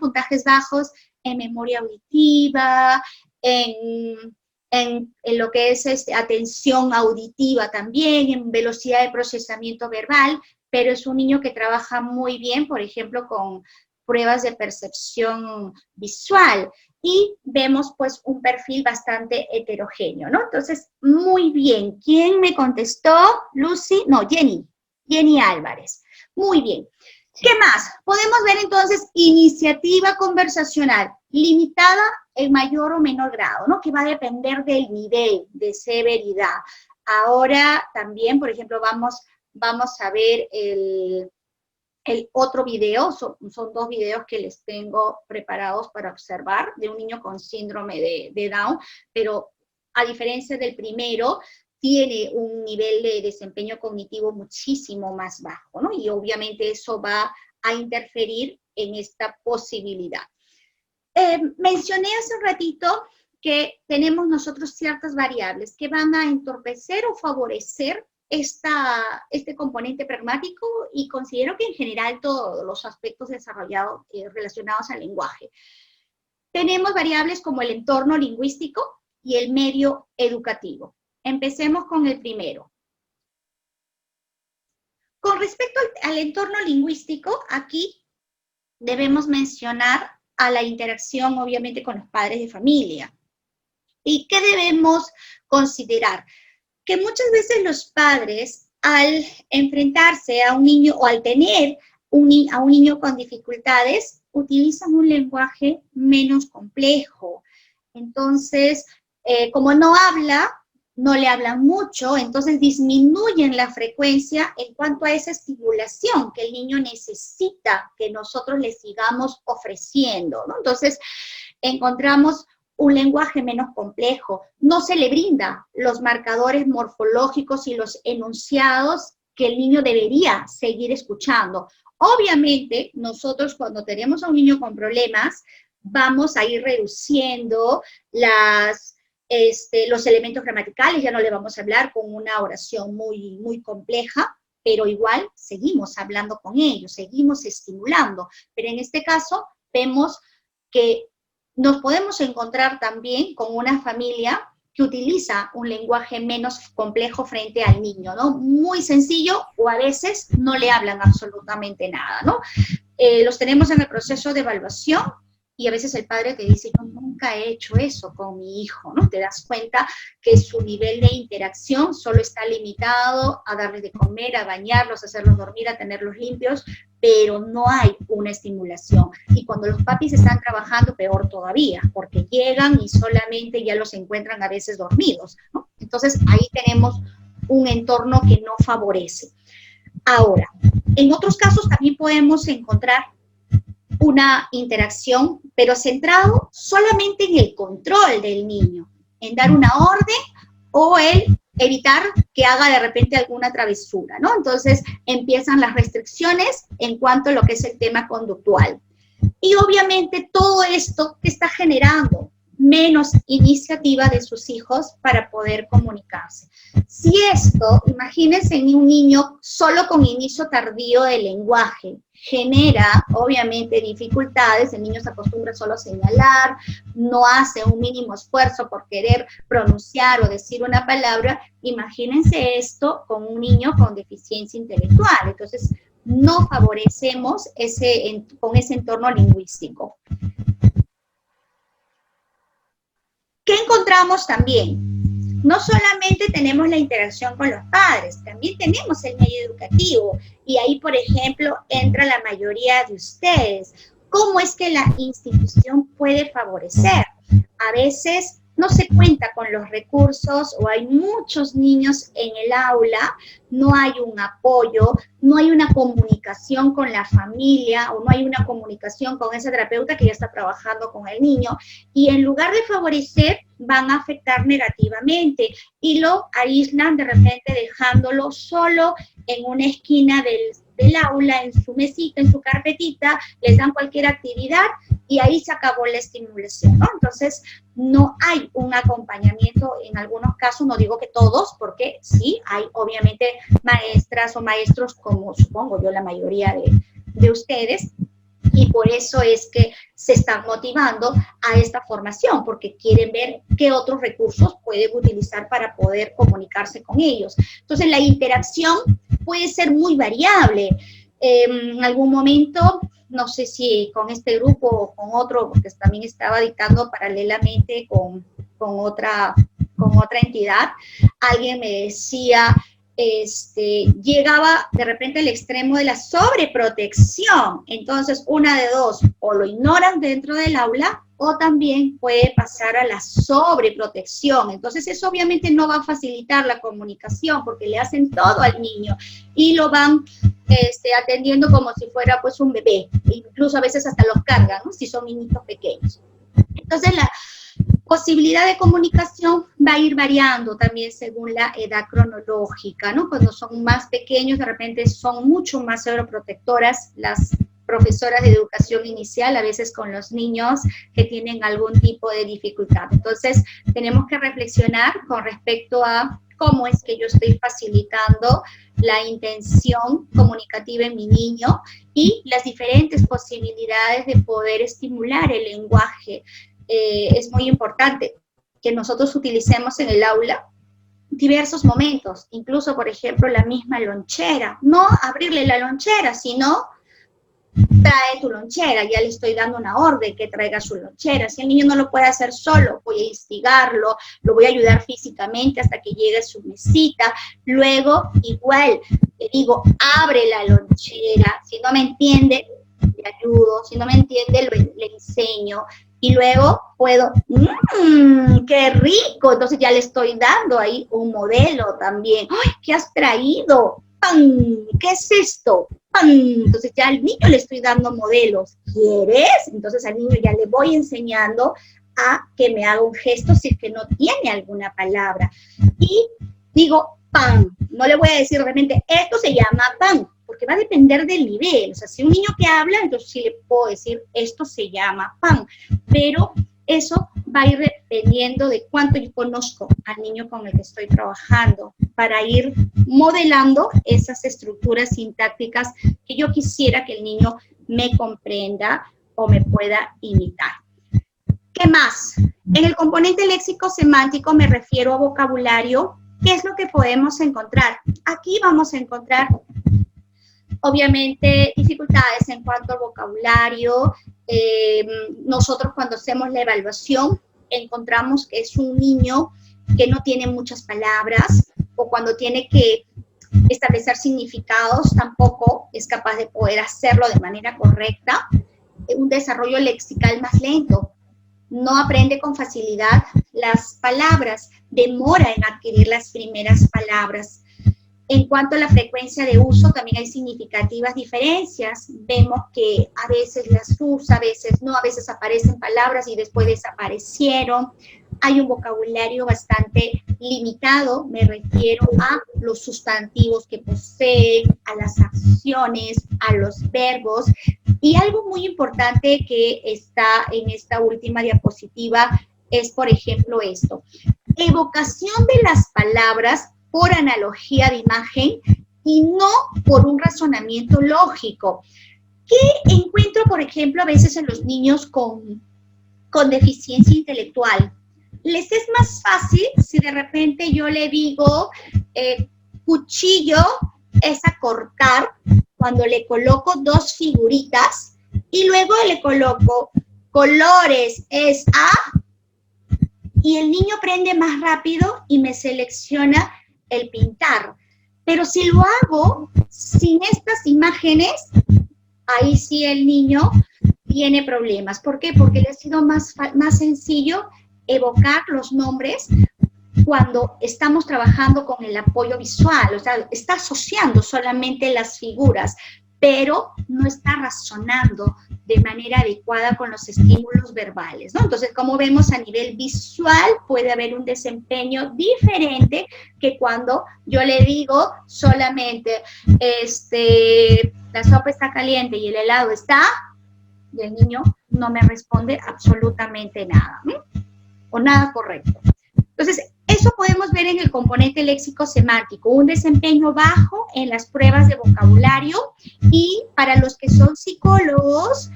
puntajes bajos en memoria auditiva, en lo que es atención auditiva también, en velocidad de procesamiento verbal, pero es un niño que trabaja muy bien, por ejemplo, con pruebas de percepción visual. Y vemos pues un perfil bastante heterogéneo, ¿no? Entonces, muy bien. ¿Quién me contestó? Lucy, no, Jenny Álvarez. Muy bien. ¿Qué más? Podemos ver entonces iniciativa conversacional limitada en mayor o menor grado, ¿no? Que va a depender del nivel de severidad. Ahora también, por ejemplo, vamos a ver el otro video, son dos videos que les tengo preparados para observar, de un niño con síndrome de Down, pero a diferencia del primero, tiene un nivel de desempeño cognitivo muchísimo más bajo, ¿no? Y obviamente eso va a interferir en esta posibilidad. Mencioné hace un ratito que tenemos nosotros ciertas variables que van a entorpecer o favorecer este componente pragmático, y considero que en general todos los aspectos desarrollados relacionados al lenguaje. Tenemos variables como el entorno lingüístico y el medio educativo. Empecemos con el primero. Con respecto al entorno lingüístico, aquí debemos mencionar a la interacción, obviamente, con los padres de familia. ¿Y qué debemos considerar? Que muchas veces los padres, al enfrentarse a un niño o al tener a un niño con dificultades, utilizan un lenguaje menos complejo. Entonces, como no habla, no le hablan mucho, entonces disminuyen la frecuencia en cuanto a esa estimulación que el niño necesita que nosotros le sigamos ofreciendo, ¿no? Entonces, encontramos un lenguaje menos complejo, no se le brinda los marcadores morfológicos y los enunciados que el niño debería seguir escuchando. Obviamente, nosotros cuando tenemos a un niño con problemas, vamos a ir reduciendo los elementos gramaticales, ya no le vamos a hablar con una oración muy compleja, pero igual seguimos hablando con ellos, seguimos estimulando. Pero en este caso vemos que nos podemos encontrar también con una familia que utiliza un lenguaje menos complejo frente al niño, ¿no? Muy sencillo, o a veces no le hablan absolutamente nada, ¿no? Los tenemos en el proceso de evaluación, y a veces el padre te dice, yo nunca he hecho eso con mi hijo, ¿no? Te das cuenta que su nivel de interacción solo está limitado a darles de comer, a bañarlos, a hacerlos dormir, a tenerlos limpios, pero no hay una estimulación. Y cuando los papis están trabajando, peor todavía, porque llegan y solamente ya los encuentran a veces dormidos, ¿no? Entonces ahí tenemos un entorno que no favorece. Ahora, en otros casos también podemos encontrar una interacción, pero centrado solamente en el control del niño, en dar una orden o el evitar que haga de repente alguna travesura, ¿no? Entonces empiezan las restricciones en cuanto a lo que es el tema conductual. Y obviamente todo esto que está generando menos iniciativa de sus hijos para poder comunicarse. Si esto, imagínense en un niño solo con inicio tardío del lenguaje, genera obviamente dificultades, el niño se acostumbra solo a señalar, no hace un mínimo esfuerzo por querer pronunciar o decir una palabra, imagínense esto con un niño con deficiencia intelectual. Entonces, no favorecemos con ese entorno lingüístico. ¿Qué encontramos también? No solamente tenemos la interacción con los padres, también tenemos el medio educativo. Y ahí, por ejemplo, entra la mayoría de ustedes. ¿Cómo es que la institución puede favorecer? A veces no se cuenta con los recursos o hay muchos niños en el aula, no hay un apoyo, no hay una comunicación con la familia o no hay una comunicación con ese terapeuta que ya está trabajando con el niño, y en lugar de favorecer van a afectar negativamente y lo aíslan de repente dejándolo solo en una esquina del aula, en su mesita, en su carpetita, les dan cualquier actividad y ahí se acabó la estimulación, ¿no? Entonces, no hay un acompañamiento en algunos casos, no digo que todos, porque sí, hay obviamente maestras o maestros, como supongo yo la mayoría de ustedes, y por eso es que se están motivando a esta formación, porque quieren ver qué otros recursos pueden utilizar para poder comunicarse con ellos. Entonces, la interacción puede ser muy variable. En algún momento, no sé si con este grupo o con otro, porque también estaba dictando paralelamente con otra entidad, alguien me decía, llegaba de repente al extremo de la sobreprotección. Entonces, una de dos, o lo ignoran dentro del aula, o también puede pasar a la sobreprotección. Entonces, eso obviamente no va a facilitar la comunicación, porque le hacen todo al niño, y lo van atendiendo como si fuera pues un bebé, incluso a veces hasta los cargan, ¿no? Si son niñitos pequeños. Entonces, la posibilidad de comunicación va a ir variando también según la edad cronológica, ¿no? Cuando son más pequeños, de repente son mucho más sobreprotectoras las profesoras de educación inicial, a veces con los niños que tienen algún tipo de dificultad. Entonces, tenemos que reflexionar con respecto a cómo es que yo estoy facilitando la intención comunicativa en mi niño y las diferentes posibilidades de poder estimular el lenguaje. Es muy importante que nosotros utilicemos en el aula diversos momentos, incluso, por ejemplo, la misma lonchera. No abrirle la lonchera, sino trae tu lonchera, ya le estoy dando una orden que traiga su lonchera. Si el niño no lo puede hacer solo, voy a instigarlo, lo voy a ayudar físicamente hasta que llegue a su mesita. Luego, igual, le digo, abre la lonchera. Si no me entiende, le ayudo, si no me entiende, le enseño, y luego puedo, ¡qué rico! Entonces ya le estoy dando ahí un modelo también. ¡Ay, qué has traído! ¡Pam! ¿Qué es esto? ¡Pam! Entonces ya al niño le estoy dando modelos. ¿Quieres? Entonces al niño ya le voy enseñando a que me haga un gesto si es que no tiene alguna palabra. Y digo, pan. No le voy a decir realmente, esto se llama pan, porque va a depender del nivel. O sea, si un niño que habla, entonces sí le puedo decir, esto se llama pan. Pero eso va a ir dependiendo de cuánto yo conozco al niño con el que estoy trabajando, para ir modelando esas estructuras sintácticas que yo quisiera que el niño me comprenda o me pueda imitar. ¿Qué más? En el componente léxico-semántico me refiero a vocabulario. ¿Qué es lo que podemos encontrar? Aquí vamos a encontrar, obviamente, dificultades en cuanto al vocabulario. Nosotros cuando hacemos la evaluación encontramos que es un niño que no tiene muchas palabras, o cuando tiene que establecer significados tampoco es capaz de poder hacerlo de manera correcta. Un desarrollo lexical más lento. No aprende con facilidad las palabras, demora en adquirir las primeras palabras. En cuanto a la frecuencia de uso, también hay significativas diferencias. Vemos que a veces las usa, a veces no, a veces aparecen palabras y después desaparecieron. Hay un vocabulario bastante limitado, me refiero a los sustantivos que poseen, a las acciones, a los verbos. Y algo muy importante que está en esta última diapositiva es, por ejemplo, esto. Evocación de las palabras por analogía de imagen y no por un razonamiento lógico. ¿Qué encuentro, por ejemplo, a veces en los niños con deficiencia intelectual? Les es más fácil si de repente yo le digo cuchillo es a cortar, cuando le coloco dos figuritas y luego le coloco colores es a, y el niño aprende más rápido y me selecciona el pintar. Pero si lo hago sin estas imágenes, ahí sí el niño tiene problemas. ¿Por qué? Porque le ha sido más sencillo evocar los nombres cuando estamos trabajando con el apoyo visual. O sea, está asociando solamente las figuras, pero no está razonando de manera adecuada con los estímulos verbales, ¿no? Entonces, como vemos, a nivel visual puede haber un desempeño diferente que cuando yo le digo solamente, la sopa está caliente y el helado está, y el niño no me responde absolutamente nada, ¿no? O nada correcto. Entonces, eso podemos ver en el componente léxico-semántico, un desempeño bajo en las pruebas de vocabulario. Y para los que son psicólogos,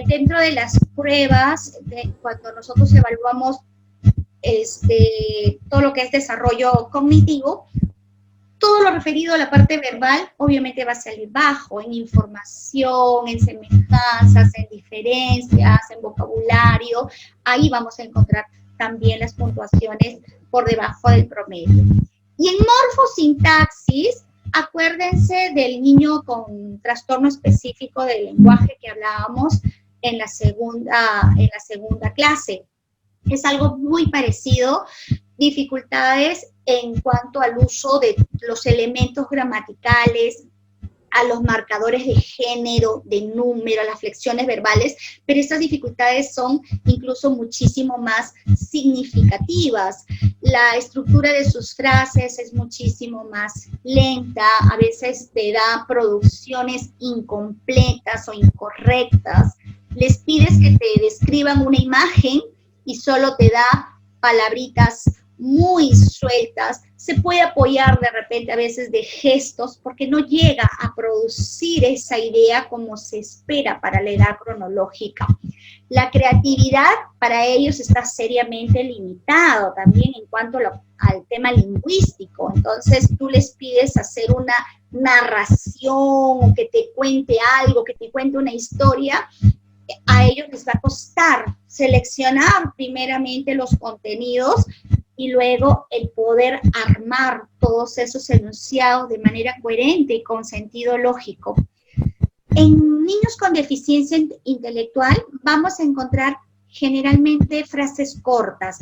dentro de las pruebas, cuando nosotros evaluamos todo lo que es desarrollo cognitivo, todo lo referido a la parte verbal, obviamente va a salir bajo, en información, en semejanzas, en diferencias, en vocabulario. Ahí vamos a encontrar también las puntuaciones por debajo del promedio. Y en morfosintaxis, acuérdense del niño con trastorno específico del lenguaje que hablábamos en la segunda clase. Es algo muy parecido, dificultades en cuanto al uso de los elementos gramaticales, a los marcadores de género, de número, a las flexiones verbales, pero estas dificultades son incluso muchísimo más significativas. La estructura de sus frases es muchísimo más lenta, a veces te da producciones incompletas o incorrectas. Les pides que te describan una imagen y solo te da palabritas muy sueltas. Se puede apoyar de repente a veces de gestos porque no llega a producir esa idea como se espera para la edad cronológica. La creatividad para ellos está seriamente limitado también en cuanto al tema lingüístico. Entonces tú les pides hacer una narración, que te cuente algo, que te cuente una historia. A ellos les va a costar seleccionar primeramente los contenidos y luego el poder armar todos esos enunciados de manera coherente y con sentido lógico. En niños con deficiencia intelectual vamos a encontrar generalmente frases cortas,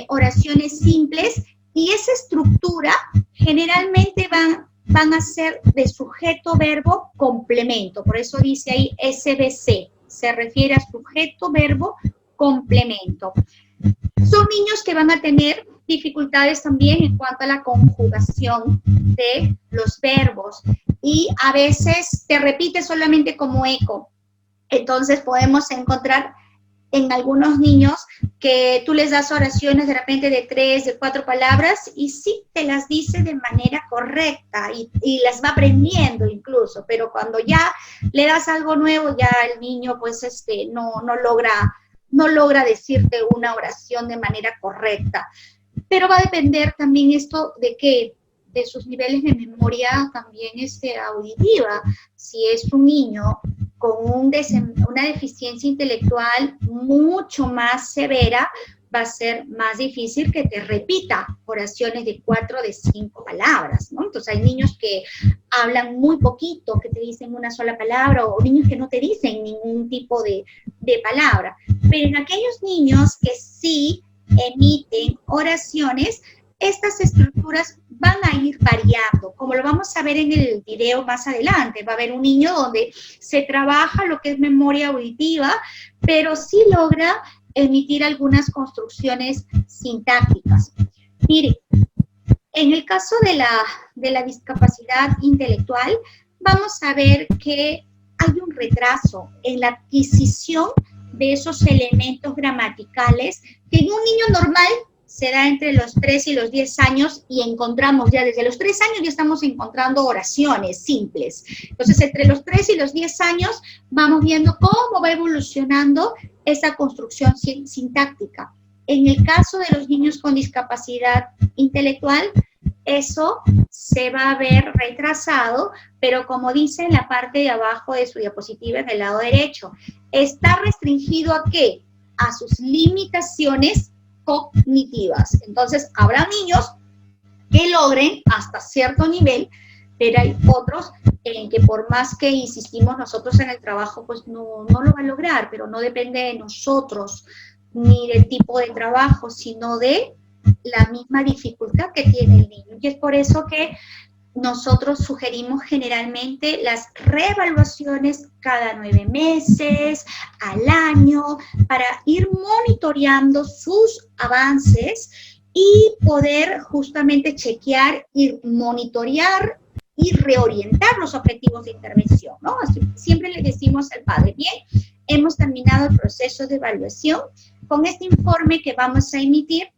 oraciones simples, y esa estructura generalmente van a ser de sujeto, verbo, complemento. Por eso dice ahí SVC, se refiere a sujeto, verbo, complemento. Son niños que van a tener dificultades también en cuanto a la conjugación de los verbos, y a veces te repite solamente como eco. Entonces podemos encontrar en algunos niños que tú les das oraciones de repente de 3, de 4 palabras, y sí te las dice de manera correcta y las va aprendiendo incluso, pero cuando ya le das algo nuevo, ya el niño pues no logra decirte una oración de manera correcta. Pero va a depender también esto de sus niveles de memoria también auditiva. Si es un niño con una deficiencia intelectual mucho más severa, va a ser más difícil que te repita oraciones de 4 o de 5 palabras, ¿no? Entonces hay niños que hablan muy poquito, que te dicen una sola palabra, o niños que no te dicen ningún tipo de palabra. Pero en aquellos niños que sí emiten oraciones, estas estructuras van a ir variando, como lo vamos a ver en el video más adelante. Va a haber un niño donde se trabaja lo que es memoria auditiva, pero sí logra emitir algunas construcciones sintácticas. Mire, en el caso de la discapacidad intelectual, vamos a ver que hay un retraso en la adquisición de esos elementos gramaticales que en un niño normal se da entre los 3 y los 10 años, y encontramos ya desde los 3 años ya estamos encontrando oraciones simples. Entonces, entre los 3 y los 10 años vamos viendo cómo va evolucionando esa construcción sintáctica. En el caso de los niños con discapacidad intelectual, eso se va a ver retrasado, pero como dice en la parte de abajo de su diapositiva, en el lado derecho, está restringido ¿a qué? A sus limitaciones cognitivas. Entonces, habrá niños que logren hasta cierto nivel, pero hay otros en que por más que insistimos nosotros en el trabajo, pues no lo va a lograr, pero no depende de nosotros ni del tipo de trabajo, sino de la misma dificultad que tiene el niño. Y es por eso que nosotros sugerimos generalmente las reevaluaciones cada 9 meses, al año, para ir monitoreando sus avances y poder justamente chequear y monitorear y reorientar los objetivos de intervención, ¿no? Siempre le decimos al padre, bien, hemos terminado el proceso de evaluación. Con este informe que vamos a emitir,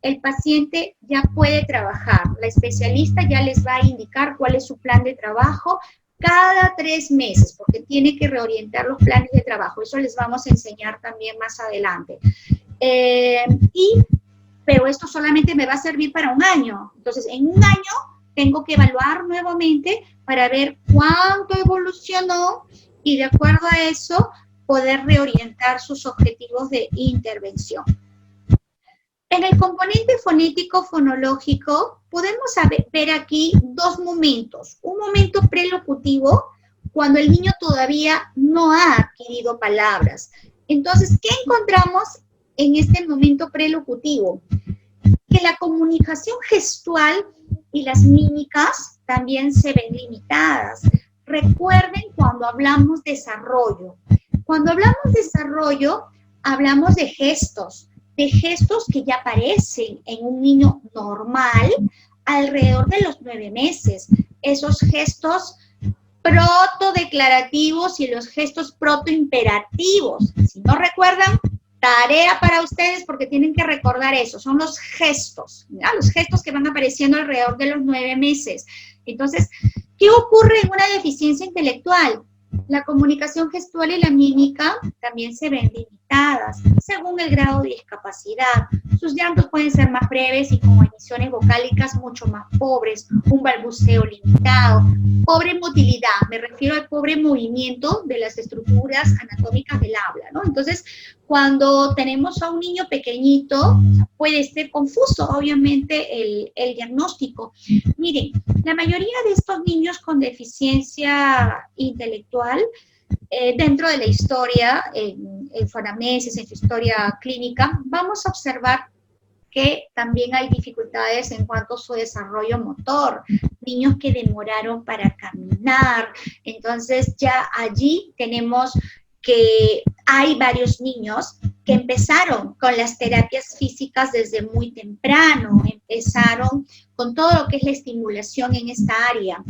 el paciente ya puede trabajar. La especialista ya les va a indicar cuál es su plan de trabajo cada 3 meses, porque tiene que reorientar los planes de trabajo. Eso les vamos a enseñar también más adelante. Pero esto solamente me va a servir para un año. Entonces, en un año tengo que evaluar nuevamente para ver cuánto evolucionó y de acuerdo a eso poder reorientar sus objetivos de intervención. En el componente fonético-fonológico podemos ver aquí 2 momentos. Un momento prelocutivo, cuando el niño todavía no ha adquirido palabras. Entonces, ¿qué encontramos en este momento prelocutivo? Que la comunicación gestual y las mímicas también se ven limitadas. Recuerden cuando hablamos de desarrollo. Cuando hablamos de desarrollo, hablamos de gestos que ya aparecen en un niño normal alrededor de los 9 meses. Esos gestos protodeclarativos y los gestos protoimperativos. Si no recuerdan, tarea para ustedes porque tienen que recordar eso. Son los gestos, ¿ya? Los gestos que van apareciendo alrededor de los 9 meses. Entonces, ¿qué ocurre en una deficiencia intelectual? La comunicación gestual y la mímica también se ven limitadas según el grado de discapacidad. sus llantos pueden ser más breves y con emisiones vocálicas mucho más pobres, un balbuceo limitado, pobre motilidad, me refiero al pobre movimiento de las estructuras anatómicas del habla, ¿no? Entonces, cuando tenemos a un niño pequeñito, puede ser confuso, obviamente, el diagnóstico. Miren, la mayoría de estos niños con deficiencia intelectual, dentro de la historia, en su anamnesis, en su historia clínica, vamos a observar que también hay dificultades en cuanto a su desarrollo motor, niños que demoraron para caminar. Entonces ya allí tenemos que hay varios niños que empezaron con las terapias físicas desde muy temprano, empezaron con todo lo que es la estimulación en esta área.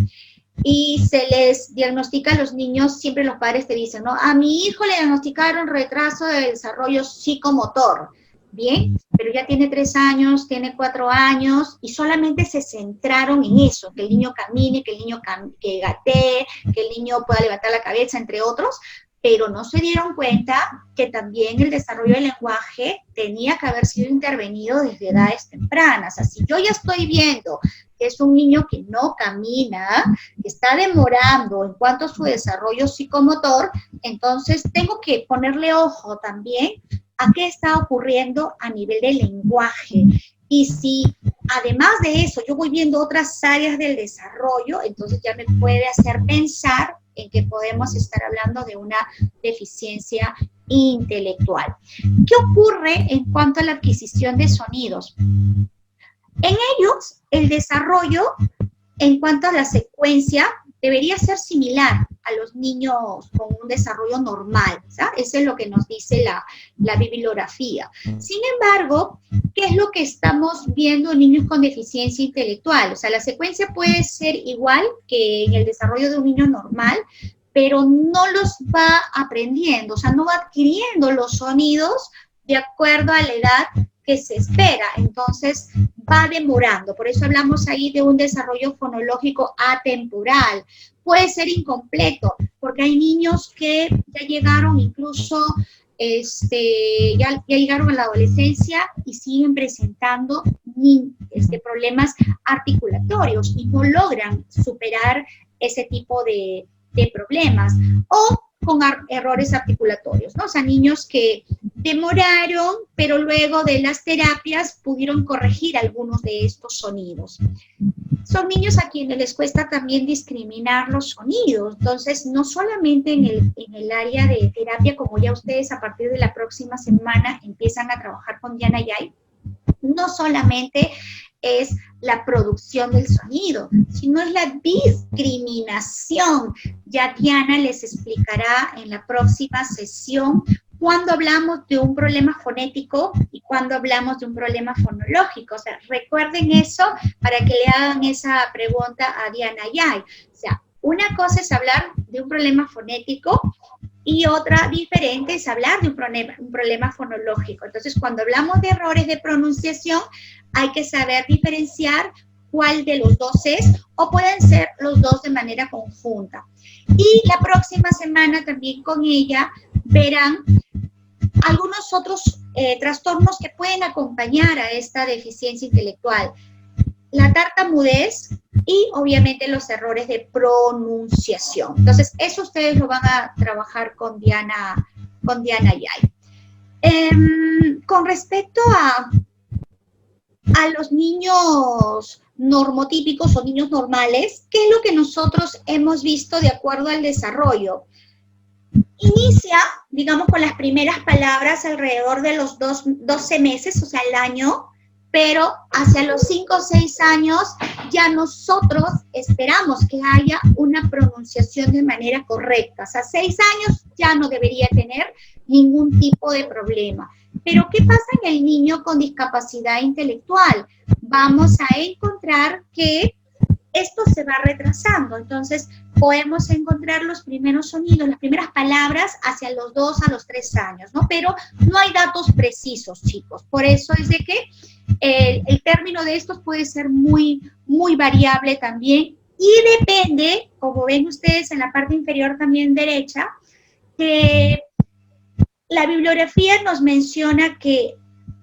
Y se les diagnostica a los niños, siempre los padres te dicen, ¿no? A mi hijo le diagnosticaron retraso de desarrollo psicomotor. Bien, pero ya tiene 3 años, tiene 4 años, y solamente se centraron en eso, que el niño camine, que el niño que gatee, que el niño pueda levantar la cabeza, entre otros, pero no se dieron cuenta que también el desarrollo del lenguaje tenía que haber sido intervenido desde edades tempranas. O sea, si yo ya estoy viendo que es un niño que no camina, que está demorando en cuanto a su desarrollo psicomotor, entonces tengo que ponerle ojo también a qué está ocurriendo a nivel del lenguaje. Y si además de eso yo voy viendo otras áreas del desarrollo, entonces ya me puede hacer pensar en que podemos estar hablando de una deficiencia intelectual. ¿Qué ocurre en cuanto a la adquisición de sonidos? En ellos, el desarrollo en cuanto a la secuencia debería ser similar a los niños con un desarrollo normal, ¿sabes? Eso es lo que nos dice la bibliografía. Sin embargo, ¿qué es lo que estamos viendo en niños con deficiencia intelectual? O sea, la secuencia puede ser igual que en el desarrollo de un niño normal, pero no los va aprendiendo, o sea, no va adquiriendo los sonidos de acuerdo a la edad que se espera, entonces va demorando. Por eso hablamos ahí de un desarrollo fonológico atemporal. Puede ser incompleto, porque hay niños que ya llegaron incluso, ya llegaron a la adolescencia y siguen presentando problemas articulatorios y no logran superar ese tipo de problemas. O con errores articulatorios, ¿no? O sea, niños que demoraron, pero luego de las terapias pudieron corregir algunos de estos sonidos. Son niños a quienes les cuesta también discriminar los sonidos, entonces no solamente en el área de terapia, como ya ustedes a partir de la próxima semana empiezan a trabajar con Diana Yay, no solamente es la producción del sonido, sino es la discriminación. Ya Diana les explicará en la próxima sesión cuando hablamos de un problema fonético y cuando hablamos de un problema fonológico. O sea, recuerden eso para que le hagan esa pregunta a Diana Yay. O sea, una cosa es hablar de un problema fonético y otra diferente es hablar de un problema fonológico. Entonces, cuando hablamos de errores de pronunciación, hay que saber diferenciar cuál de los dos es, o pueden ser los dos de manera conjunta. Y la próxima semana también con ella verán algunos otros trastornos que pueden acompañar a esta deficiencia intelectual. La tartamudez y obviamente los errores de pronunciación. Entonces, eso ustedes lo van a trabajar con Diana Yay. Con respecto a los niños normotípicos o niños normales, ¿qué es lo que nosotros hemos visto de acuerdo al desarrollo? Inicia, digamos, con las primeras palabras alrededor de los 12 meses, o sea, el año, pero hacia los 5 o 6 años ya nosotros esperamos que haya una pronunciación de manera correcta. O sea, 6 años ya no debería tener ningún tipo de problema. Pero, ¿qué pasa en el niño con discapacidad intelectual? Vamos a encontrar que esto se va retrasando. Entonces, podemos encontrar los primeros sonidos, las primeras palabras hacia los 2 a los 3 años, ¿no? Pero no hay datos precisos, chicos. Por eso es de que el término de estos puede ser muy, muy variable también y depende, como ven ustedes en la parte inferior también derecha, que la bibliografía nos menciona que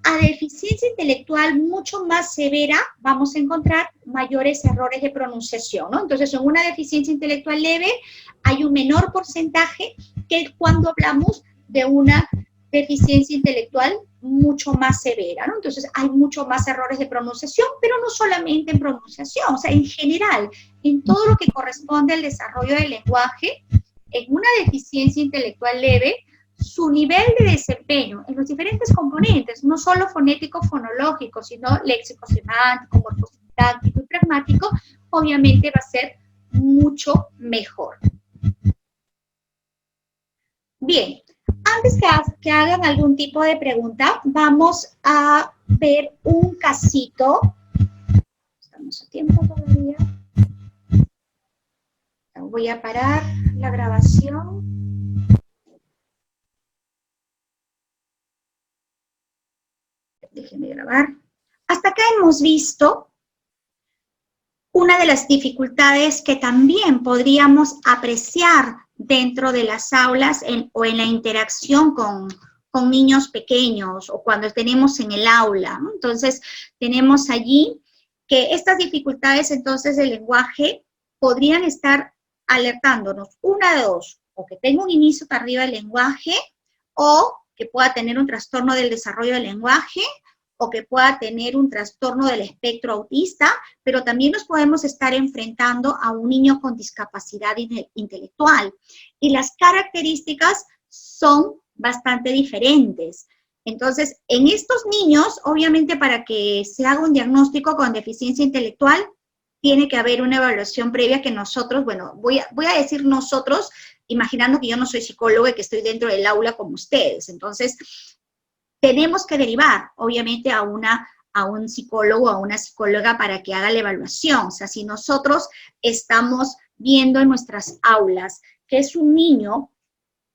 a deficiencia intelectual mucho más severa, vamos a encontrar mayores errores de pronunciación, ¿no? Entonces, en una deficiencia intelectual leve hay un menor porcentaje que cuando hablamos de una deficiencia intelectual mucho más severa, ¿no? Entonces, hay mucho más errores de pronunciación, pero no solamente en pronunciación, o sea, en general, en todo lo que corresponde al desarrollo del lenguaje, en una deficiencia intelectual leve, su nivel de desempeño en los diferentes componentes, no solo fonético, fonológico, sino léxico, semántico, morfosintáctico y pragmático, obviamente va a ser mucho mejor. Bien, antes que hagan algún tipo de pregunta, vamos a ver un casito. Estamos a tiempo todavía. Voy a parar la grabación. Déjenme grabar. Hasta acá hemos visto una de las dificultades que también podríamos apreciar dentro de las aulas o en la interacción con niños pequeños o cuando tenemos en el aula, ¿no? Entonces, tenemos allí que estas dificultades entonces del lenguaje podrían estar alertándonos, una de dos, o que tenga un inicio tardío del lenguaje o que pueda tener un trastorno del desarrollo del lenguaje o que pueda tener un trastorno del espectro autista, pero también nos podemos estar enfrentando a un niño con discapacidad intelectual. Y las características son bastante diferentes. Entonces, en estos niños, obviamente para que se haga un diagnóstico con deficiencia intelectual, tiene que haber una evaluación previa que nosotros, bueno, voy a decir nosotros, imaginando que yo no soy psicóloga y que estoy dentro del aula como ustedes. Entonces, tenemos que derivar, obviamente, a un psicólogo o a una psicóloga para que haga la evaluación. O sea, si nosotros estamos viendo en nuestras aulas que es un niño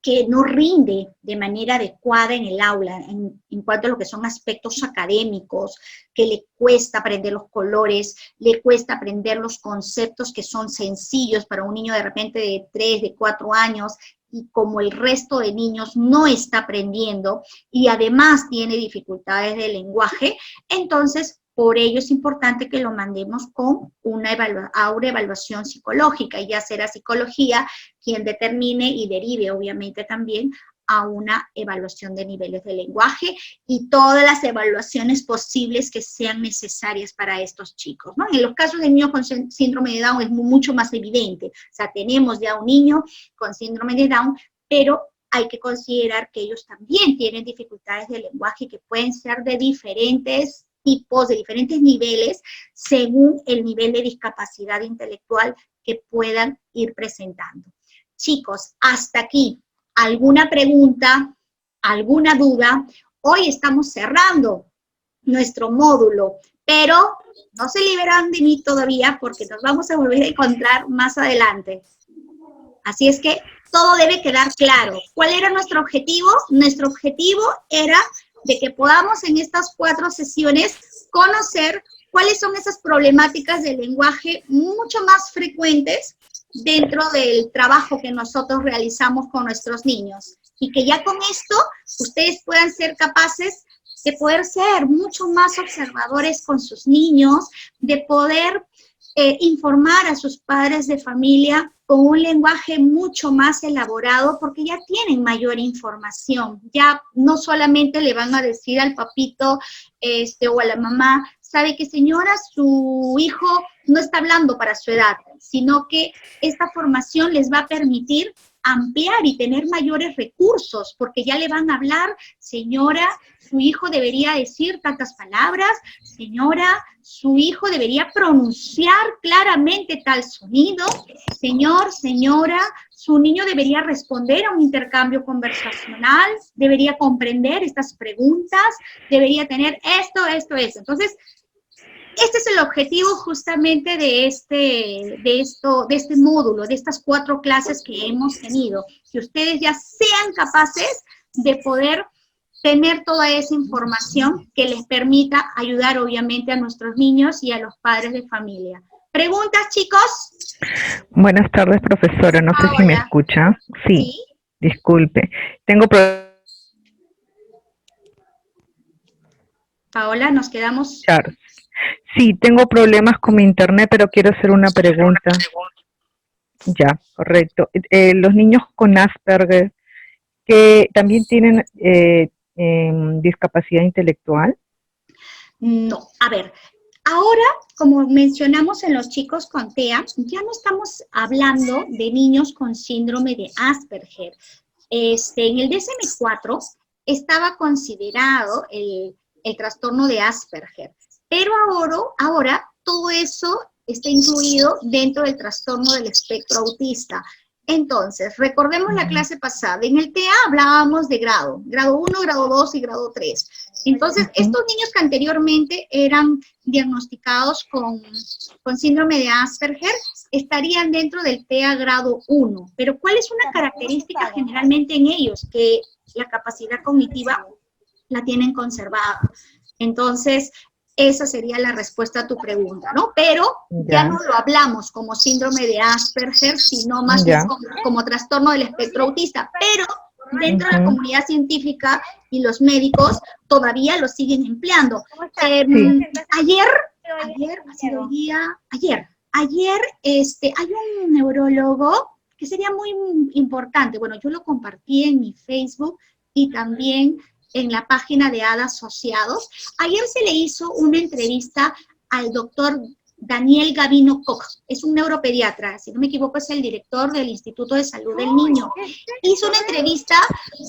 que no rinde de manera adecuada en el aula, en cuanto a lo que son aspectos académicos, que le cuesta aprender los colores, le cuesta aprender los conceptos que son sencillos para un niño de repente de 3, de 4 años, y como el resto de niños no está aprendiendo y además tiene dificultades de lenguaje, entonces por ello es importante que lo mandemos con una evaluación psicológica, y ya será psicología quien determine y derive obviamente también a una evaluación de niveles de lenguaje y todas las evaluaciones posibles que sean necesarias para estos chicos, ¿no? En los casos de niños con síndrome de Down es mucho más evidente. O sea, tenemos ya un niño con síndrome de Down, pero hay que considerar que ellos también tienen dificultades de lenguaje que pueden ser de diferentes tipos, de diferentes niveles, según el nivel de discapacidad intelectual que puedan ir presentando. Chicos, hasta aquí. ¿Alguna pregunta? ¿Alguna duda? Hoy estamos cerrando nuestro módulo, pero no se liberan de mí todavía porque nos vamos a volver a encontrar más adelante. Así es que todo debe quedar claro. ¿Cuál era nuestro objetivo? Nuestro objetivo era de que podamos en estas 4 sesiones conocer cuáles son esas problemáticas del lenguaje mucho más frecuentes dentro del trabajo que nosotros realizamos con nuestros niños. Y que ya con esto ustedes puedan ser capaces de poder ser mucho más observadores con sus niños, de poder informar a sus padres de familia con un lenguaje mucho más elaborado, porque ya tienen mayor información. Ya no solamente le van a decir al papito o a la mamá, sabe que señora, su hijo no está hablando para su edad, sino que esta formación les va a permitir ampliar y tener mayores recursos, porque ya le van a hablar, señora, su hijo debería decir tantas palabras, señora, su hijo debería pronunciar claramente tal sonido, señor, señora, su niño debería responder a un intercambio conversacional, debería comprender estas preguntas, debería tener esto. Entonces, este es el objetivo justamente de este módulo, de estas 4 clases que hemos tenido, que ustedes ya sean capaces de poder tener toda esa información que les permita ayudar obviamente a nuestros niños y a los padres de familia. ¿Preguntas, chicos? Buenas tardes, profesora. No sé si me escucha. Sí, disculpe. Tengo Paola, nos quedamos. Charles. Sí, tengo problemas con mi internet, pero quiero hacer una pregunta. Ya, correcto. Los niños con Asperger, que también tienen discapacidad intelectual. No, a ver, ahora, como mencionamos en los chicos con TEA, ya no estamos hablando de niños con síndrome de Asperger. En el DSM-4 estaba considerado el trastorno de Asperger, pero ahora todo eso está incluido dentro del trastorno del espectro autista. Entonces, recordemos la clase pasada, en el TEA hablábamos de grado 1, grado 2 y grado 3. Entonces, estos niños que anteriormente eran diagnosticados con síndrome de Asperger estarían dentro del TEA grado 1. Pero ¿cuál es una característica generalmente en ellos? Que la capacidad cognitiva la tienen conservada. Entonces, esa sería la respuesta a tu pregunta, ¿no? Pero ya no lo hablamos como síndrome de Asperger, sino más bien como trastorno del espectro autista. Pero dentro de la comunidad científica y los médicos todavía lo siguen empleando. Ayer hay un neurólogo que sería muy importante. Bueno, yo lo compartí en mi Facebook y también en la página de ADA Asociados. Ayer se le hizo una entrevista al doctor Daniel Gavino Koch, es un neuropediatra, si no me equivoco es el director del Instituto de Salud del Niño. Hizo una entrevista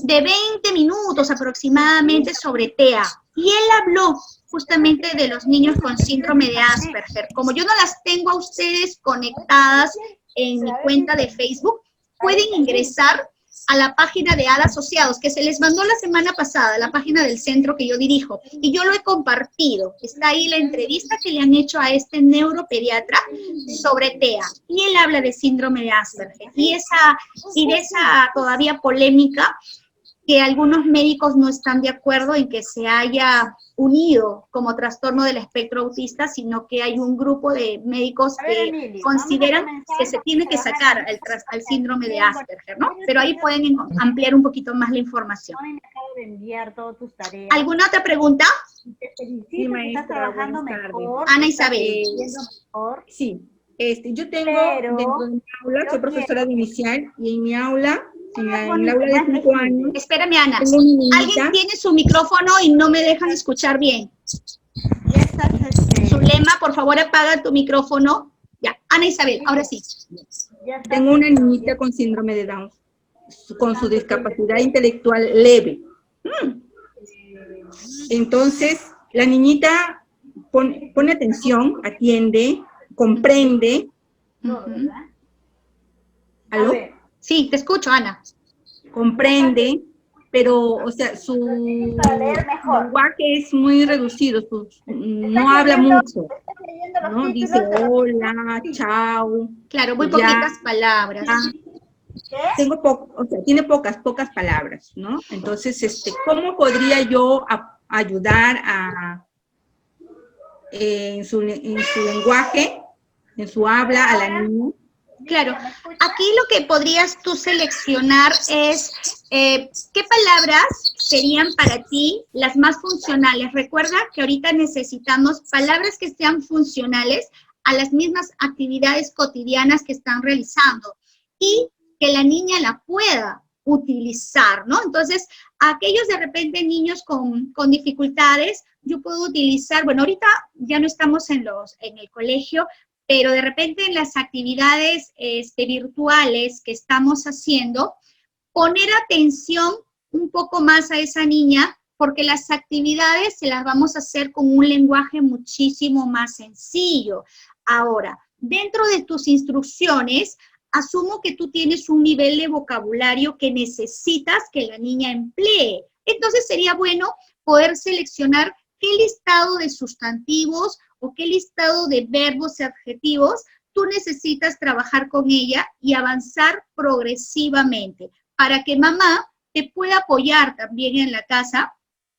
de 20 minutos aproximadamente sobre TEA, y él habló justamente de los niños con síndrome de Asperger. Como yo no las tengo a ustedes conectadas en mi cuenta de Facebook, pueden ingresar a la página de ADA Asociados, que se les mandó la semana pasada, la página del centro que yo dirijo, y yo lo he compartido. Está ahí la entrevista que le han hecho a este neuropediatra sobre TEA, y él habla de síndrome de Asperger, y de esa todavía polémica que algunos médicos no están de acuerdo en que se haya unido como trastorno del espectro autista, sino que hay un grupo de médicos que consideran que se tiene que sacar al síndrome de Asperger, ¿no? Pero ahí pueden ampliar un poquito más la información. ¿Alguna otra pregunta? Sí, maestra, buenas tardes. Ana Isabel. Sí, yo tengo dentro de mi aula, soy profesora de inicial, y en mi aula, en el aula de 5 años. Espérame, Ana. Alguien tiene su micrófono y no me dejan escuchar bien. Zulema, por favor, apaga tu micrófono. Ya, Ana Isabel, ahora sí. Tengo una niñita con síndrome de Down, con su discapacidad intelectual leve. Entonces, la niñita pone atención, atiende, comprende. ¿Aló? Sí, te escucho, Ana. Comprende, pero, o sea, su lenguaje es muy reducido, no habla mucho, ¿no? Dice hola, chao. Claro, muy poquitas palabras. Tiene pocas palabras, ¿no? Entonces, ¿cómo podría yo ayudar en su lenguaje, en su habla a la niña? Claro, aquí lo que podrías tú seleccionar es qué palabras serían para ti las más funcionales. Recuerda que ahorita necesitamos palabras que sean funcionales a las mismas actividades cotidianas que están realizando y que la niña la pueda utilizar, ¿no? Entonces, aquellos de repente niños con dificultades, yo puedo utilizar, bueno, ahorita ya no estamos en el colegio, pero de repente en las actividades virtuales que estamos haciendo, poner atención un poco más a esa niña, porque las actividades se las vamos a hacer con un lenguaje muchísimo más sencillo. Ahora, dentro de tus instrucciones, asumo que tú tienes un nivel de vocabulario que necesitas que la niña emplee. Entonces sería bueno poder seleccionar qué listado de sustantivos o qué listado de verbos y adjetivos tú necesitas trabajar con ella y avanzar progresivamente para que mamá te pueda apoyar también en la casa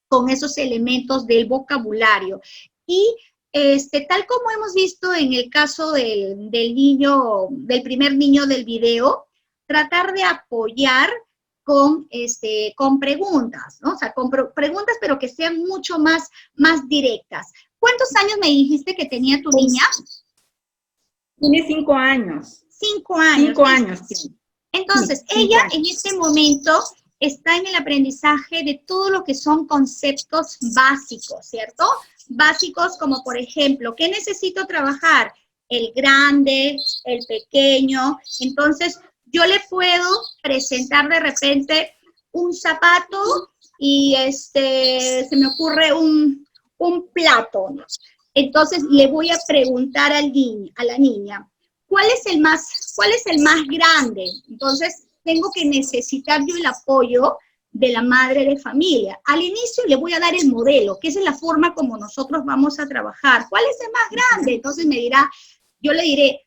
con esos elementos del vocabulario. Y tal como hemos visto en el caso del primer niño del video, tratar de apoyar con preguntas, ¿no? O sea, con preguntas, pero que sean mucho más directas. ¿Cuántos años me dijiste que tenía tu niña? Tiene 5 años. 5 años. 5 años, sí. Entonces, Sí, 5 ella años. en este momento está en el aprendizaje de todo lo que son conceptos básicos, ¿cierto? Básicos como, por ejemplo, ¿qué necesito trabajar? El grande, el pequeño. Entonces, yo le puedo presentar de repente un zapato y se me ocurre un plato, ¿no? Entonces, le voy a preguntar a la niña, ¿cuál es el más grande? Entonces, tengo que necesitar yo el apoyo de la madre de familia. Al inicio le voy a dar el modelo, que es la forma como nosotros vamos a trabajar. ¿Cuál es el más grande? Entonces me dirá, yo le diré,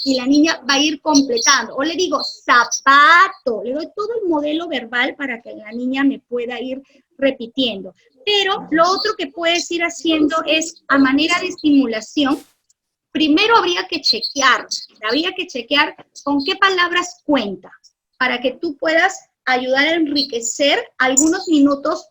y la niña va a ir completando. O le digo, zapato. Le doy todo el modelo verbal para que la niña me pueda ir repitiendo. Pero lo otro que puedes ir haciendo es, a manera de estimulación, primero habría que chequear con qué palabras cuenta, para que tú puedas ayudar a enriquecer algunos minutos.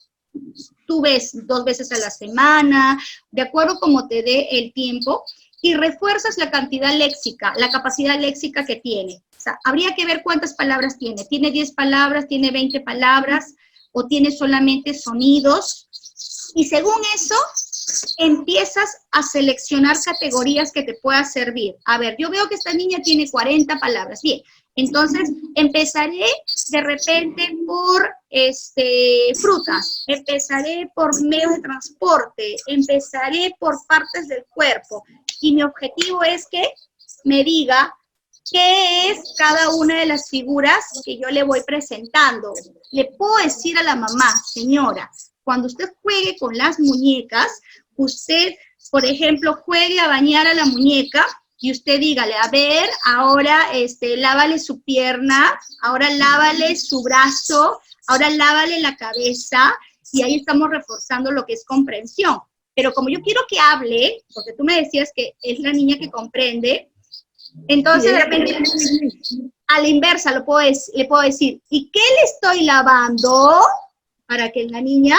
Tú ves 2 veces a la semana, de acuerdo como te dé el tiempo, y refuerzas la cantidad léxica, la capacidad léxica que tiene. O sea, habría que ver cuántas palabras tiene. ¿Tiene 10 palabras? ¿Tiene 20 palabras? ¿O tiene solamente sonidos? Y según eso, empiezas a seleccionar categorías que te puedan servir. A ver, yo veo que esta niña tiene 40 palabras. Bien, entonces empezaré de repente por frutas, empezaré por medios de transporte, empezaré por partes del cuerpo. Y mi objetivo es que me diga qué es cada una de las figuras que yo le voy presentando. Le puedo decir a la mamá, señora, cuando usted juegue con las muñecas, usted, por ejemplo, juegue a bañar a la muñeca y usted dígale, a ver, ahora lávale su pierna, ahora lávale su brazo, ahora lávale la cabeza, y ahí estamos reforzando lo que es comprensión. Pero como yo quiero que hable, porque tú me decías que es la niña que comprende, entonces de repente a la inversa le puedo decir, ¿y qué le estoy lavando? Para que la niña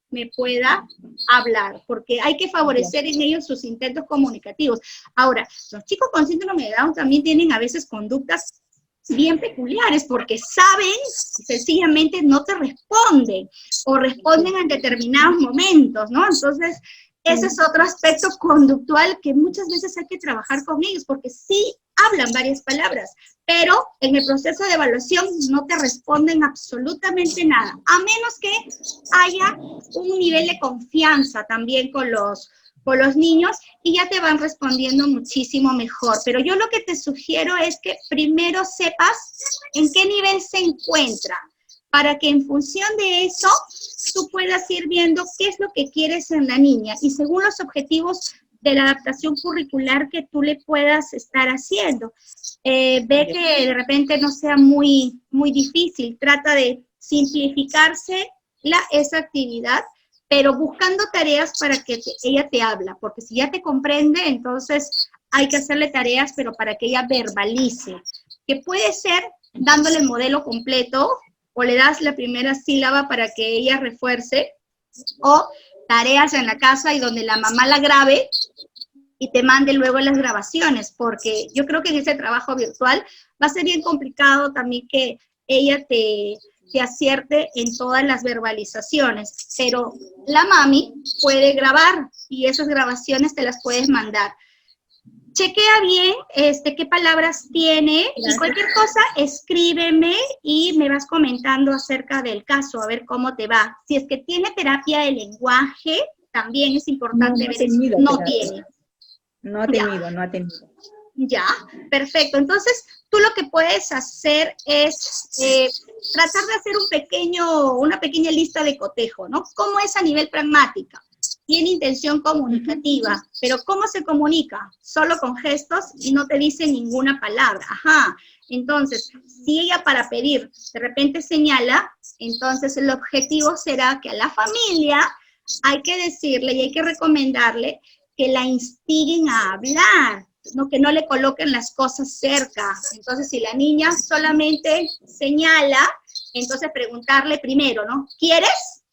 me pueda hablar, porque hay que favorecer en ellos sus intentos comunicativos. Ahora, los chicos con síndrome de Down también tienen a veces conductas bien peculiares, porque saben, sencillamente no te responden, o responden en determinados momentos, ¿no? Entonces, ese es otro aspecto conductual que muchas veces hay que trabajar con ellos, porque sí hablan varias palabras, pero en el proceso de evaluación no te responden absolutamente nada, a menos que haya un nivel de confianza también con los niños, y ya te van respondiendo muchísimo mejor. Pero yo lo que te sugiero es que primero sepas en qué nivel se encuentra, para que en función de eso tú puedas ir viendo qué es lo que quieres en la niña, y según los objetivos de la adaptación curricular que tú le puedas estar haciendo. Ve que de repente no sea muy difícil, trata de simplificarse esa actividad, pero buscando tareas para que ella te habla, porque si ya te comprende, entonces hay que hacerle tareas, pero para que ella verbalice, que puede ser dándole el modelo completo, o le das la primera sílaba para que ella refuerce, o tareas en la casa y donde la mamá la grabe y te mande luego las grabaciones, porque yo creo que en ese trabajo virtual va a ser bien complicado también que ella te acierte en todas las verbalizaciones, pero la mami puede grabar y esas grabaciones te las puedes mandar. Chequea bien qué palabras tiene, y cualquier cosa escríbeme y me vas comentando acerca del caso, a ver cómo te va. Si es que tiene terapia de lenguaje, también es importante ver si no tiene. No ha tenido. Ya, perfecto. Entonces, tú lo que puedes hacer es tratar de hacer una pequeña lista de cotejo, ¿no? ¿Cómo es a nivel pragmática? Tiene intención comunicativa, pero ¿cómo se comunica? Solo con gestos y no te dice ninguna palabra. Ajá. Entonces, si ella para pedir de repente señala, entonces el objetivo será que a la familia hay que decirle y hay que recomendarle que la instiguen a hablar, ¿no? Que no le coloquen las cosas cerca. Entonces, si la niña solamente señala, entonces preguntarle primero, ¿no? ¿Quieres?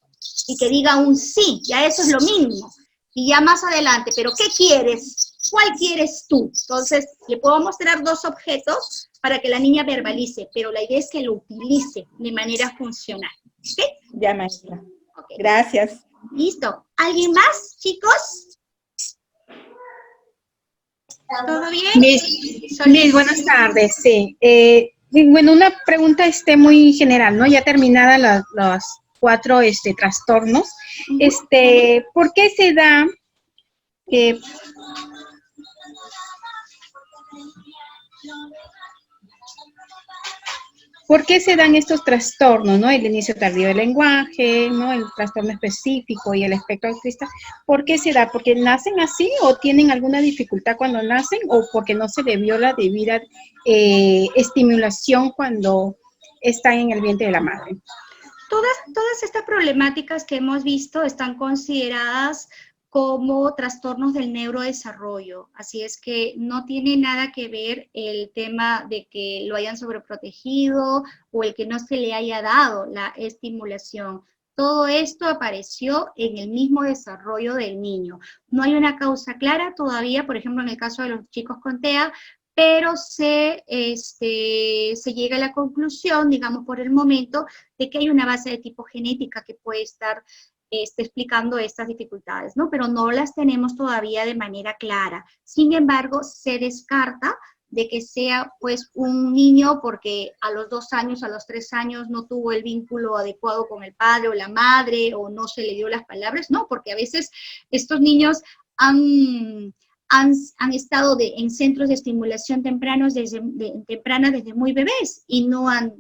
Y que diga un sí, ya eso es lo mínimo. Y ya más adelante, ¿pero qué quieres? ¿Cuál quieres tú? Entonces, le puedo mostrar 2 objetos para que la niña verbalice, pero la idea es que lo utilice de manera funcional. ¿Sí? Ya, maestra. Okay. Gracias. Listo. ¿Alguien más, chicos? ¿Todo bien? Miss, buenas tardes, sí. Bueno, una pregunta muy general, ¿no? Ya terminada los 4 trastornos. ¿Por qué se da ¿Por qué se dan estos trastornos, no? El inicio tardío del lenguaje, ¿no? El trastorno específico y el espectro autista. ¿Por qué se da? ¿Porque nacen así o tienen alguna dificultad cuando nacen o porque no se le dio la debida estimulación cuando están en el vientre de la madre? Todas estas problemáticas que hemos visto están consideradas como trastornos del neurodesarrollo, así es que no tiene nada que ver el tema de que lo hayan sobreprotegido o el que no se le haya dado la estimulación. Todo esto apareció en el mismo desarrollo del niño. No hay una causa clara todavía, por ejemplo, en el caso de los chicos con TEA, pero se llega a la conclusión, digamos por el momento, de que hay una base de tipo genética que puede estar explicando estas dificultades, ¿no? Pero no las tenemos todavía de manera clara. Sin embargo, se descarta de que sea pues un niño porque a los 2 años, a los 3 años no tuvo el vínculo adecuado con el padre o la madre o no se le dio las palabras, no, porque a veces estos niños han estado en centros de estimulación temprana desde muy bebés y no han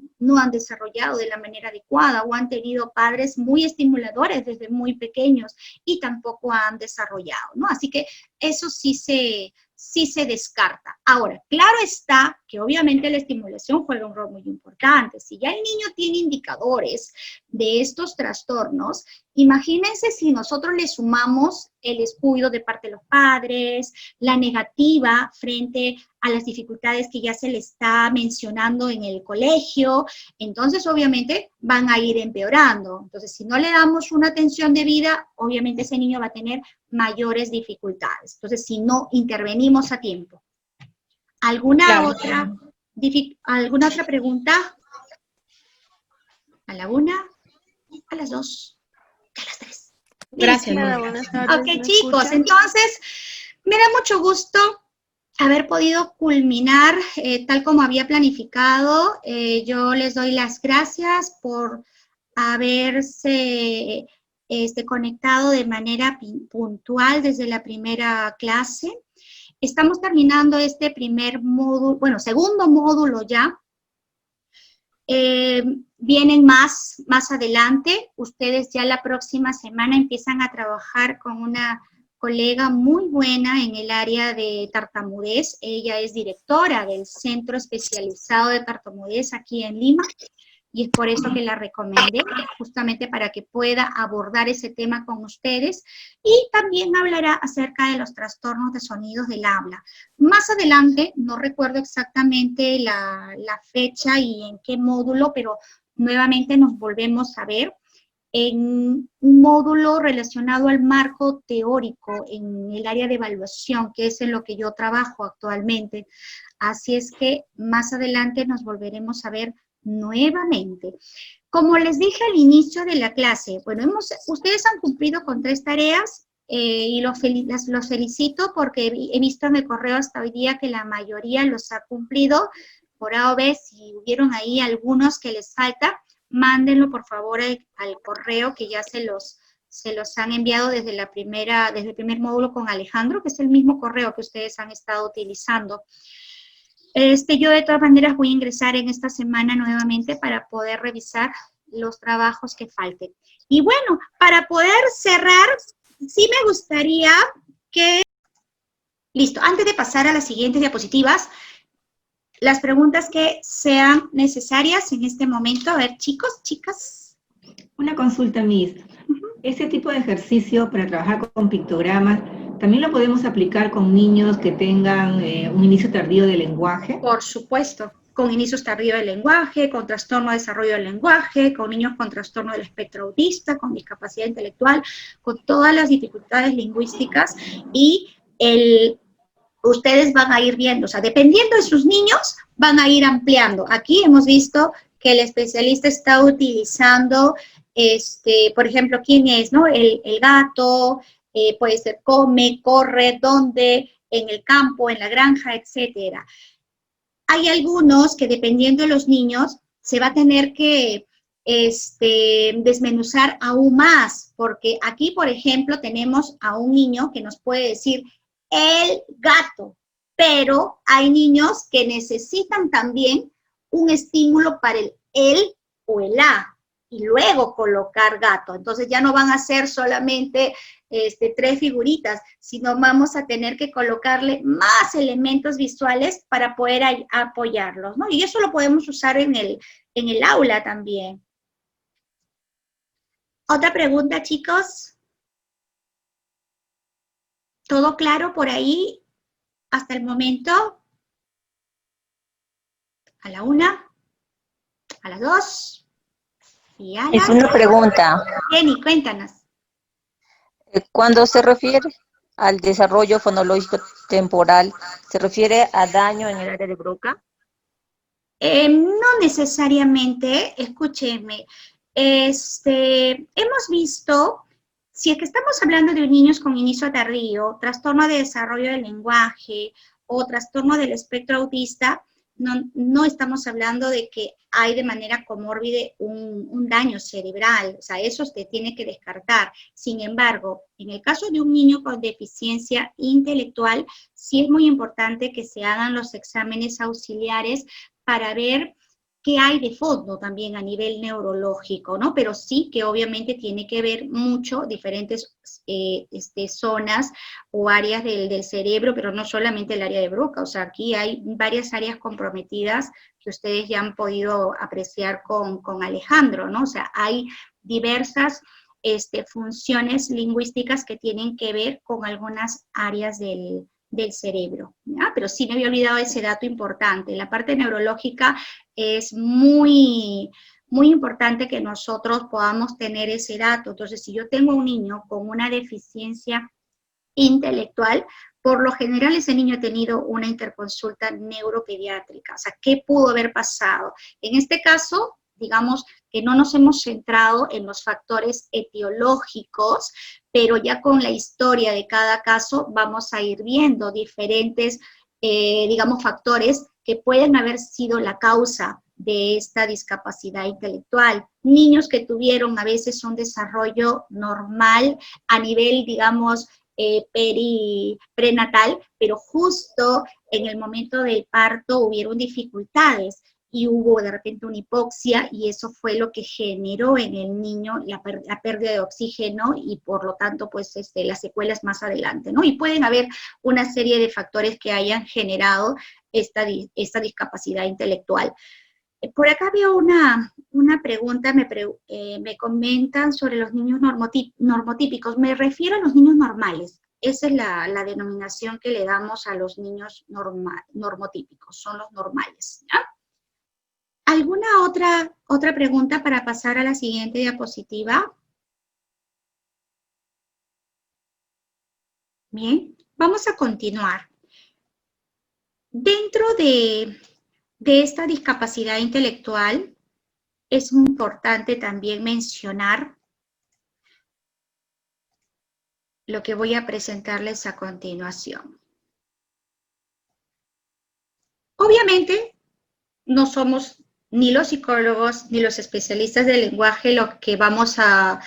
desarrollado de la manera adecuada o han tenido padres muy estimuladores desde muy pequeños y tampoco han desarrollado, ¿no? Así que eso sí se descarta. Ahora, claro está que obviamente la estimulación juega un rol muy importante. Si ya el niño tiene indicadores de estos trastornos, imagínense si nosotros le sumamos el descuido de parte de los padres, la negativa frente a las dificultades que ya se le está mencionando en el colegio, entonces obviamente van a ir empeorando. Entonces, si no le damos una atención debida, obviamente ese niño va a tener mayores dificultades. Entonces, si no intervenimos a tiempo. ¿Alguna otra pregunta? A la 1, a las 2, a las 3. Gracias. Buenas tardes. Ok, chicos, entonces, me da mucho gusto haber podido culminar tal como había planificado. Yo les doy las gracias por haberse conectado de manera puntual desde la primera clase. Estamos terminando este primer módulo, bueno, segundo módulo ya. Vienen más adelante. Ustedes ya la próxima semana empiezan a trabajar con una colega muy buena en el área de tartamudez. Ella es directora del Centro Especializado de Tartamudez aquí en Lima. Y es por eso que la recomendé, justamente para que pueda abordar ese tema con ustedes. Y también hablará acerca de los trastornos de sonidos del habla. Más adelante, no recuerdo exactamente la fecha y en qué módulo, pero nuevamente nos volvemos a ver en un módulo relacionado al marco teórico en el área de evaluación, que es en lo que yo trabajo actualmente. Así es que más adelante nos volveremos a ver nuevamente. Como les dije al inicio de la clase, bueno, ustedes han cumplido con 3 tareas y los felicito porque he visto en mi correo hasta hoy día que la mayoría los ha cumplido. Por A o B, si hubieron ahí algunos que les falta, mándenlo por favor al correo que ya se los han enviado desde el primer módulo con Alejandro, que es el mismo correo que ustedes han estado utilizando. Yo de todas maneras voy a ingresar en esta semana nuevamente para poder revisar los trabajos que falten. Y bueno, para poder cerrar, sí me gustaría que... Listo, antes de pasar a las siguientes diapositivas, las preguntas que sean necesarias en este momento. A ver, chicos, chicas. Una consulta, Miss. Ese tipo de ejercicio para trabajar con pictogramas ¿también lo podemos aplicar con niños que tengan un inicio tardío de lenguaje? Por supuesto, con inicios tardíos del lenguaje, con trastorno de desarrollo del lenguaje, con niños con trastorno del espectro autista, con discapacidad intelectual, con todas las dificultades lingüísticas, y ustedes van a ir viendo, o sea, dependiendo de sus niños, van a ir ampliando. Aquí hemos visto que el especialista está utilizando, por ejemplo, ¿quién es? ¿No? El gato, puede ser come, corre, dónde, en el campo, en la granja, etcétera. Hay algunos que, dependiendo de los niños, se va a tener que desmenuzar aún más, porque aquí, por ejemplo, tenemos a un niño que nos puede decir el gato, pero hay niños que necesitan también un estímulo para el o el a, y luego colocar gato. Entonces ya no van a ser solamente 3 figuritas, sino vamos a tener que colocarle más elementos visuales para poder apoyarlos, ¿no? Y eso lo podemos usar en el aula también. ¿Otra pregunta, chicos? ¿Todo claro por ahí hasta el momento? A la 1, a las 2. Y a Es una pregunta. Jenny, cuéntanos. Cuando se refiere al desarrollo fonológico temporal, ¿se refiere a daño en el área de Broca? No necesariamente, escúcheme. Hemos visto, si es que estamos hablando de niños con inicio tardío, trastorno de desarrollo del lenguaje o trastorno del espectro autista, no estamos hablando de que hay de manera comórbide un daño cerebral, o sea, eso se tiene que descartar. Sin embargo, en el caso de un niño con deficiencia intelectual, sí es muy importante que se hagan los exámenes auxiliares para ver qué hay de fondo también a nivel neurológico, ¿no? Pero sí que obviamente tiene que ver mucho diferentes zonas o áreas del cerebro, pero no solamente el área de Broca, o sea, aquí hay varias áreas comprometidas que ustedes ya han podido apreciar con Alejandro, ¿no? O sea, hay diversas funciones lingüísticas que tienen que ver con algunas áreas del cerebro, ¿ya? Pero sí me había olvidado ese dato importante. La parte neurológica es muy importante que nosotros podamos tener ese dato. Entonces, si yo tengo un niño con una deficiencia intelectual, por lo general ese niño ha tenido una interconsulta neuropediátrica. O sea, ¿qué pudo haber pasado? En este caso, digamos que no nos hemos centrado en los factores etiológicos, pero ya con la historia de cada caso vamos a ir viendo diferentes, digamos, factores que pueden haber sido la causa de esta discapacidad intelectual. Niños que tuvieron a veces un desarrollo normal a nivel, digamos, prenatal, pero justo en el momento del parto hubieron dificultades y hubo de repente una hipoxia, y eso fue lo que generó en el niño la pérdida de oxígeno y por lo tanto pues las secuelas más adelante, ¿no? Y pueden haber una serie de factores que hayan generado esta discapacidad intelectual. Por acá veo una pregunta, me comentan sobre los niños normotípicos. Me refiero a los niños normales. Esa es la denominación que le damos a los niños normotípicos, son los normales, ¿ya? ¿Alguna otra pregunta para pasar a la siguiente diapositiva? Bien, vamos a continuar. Dentro de esta discapacidad intelectual, es muy importante también mencionar lo que voy a presentarles a continuación. Obviamente, no somos ni los psicólogos ni los especialistas del lenguaje los que vamos a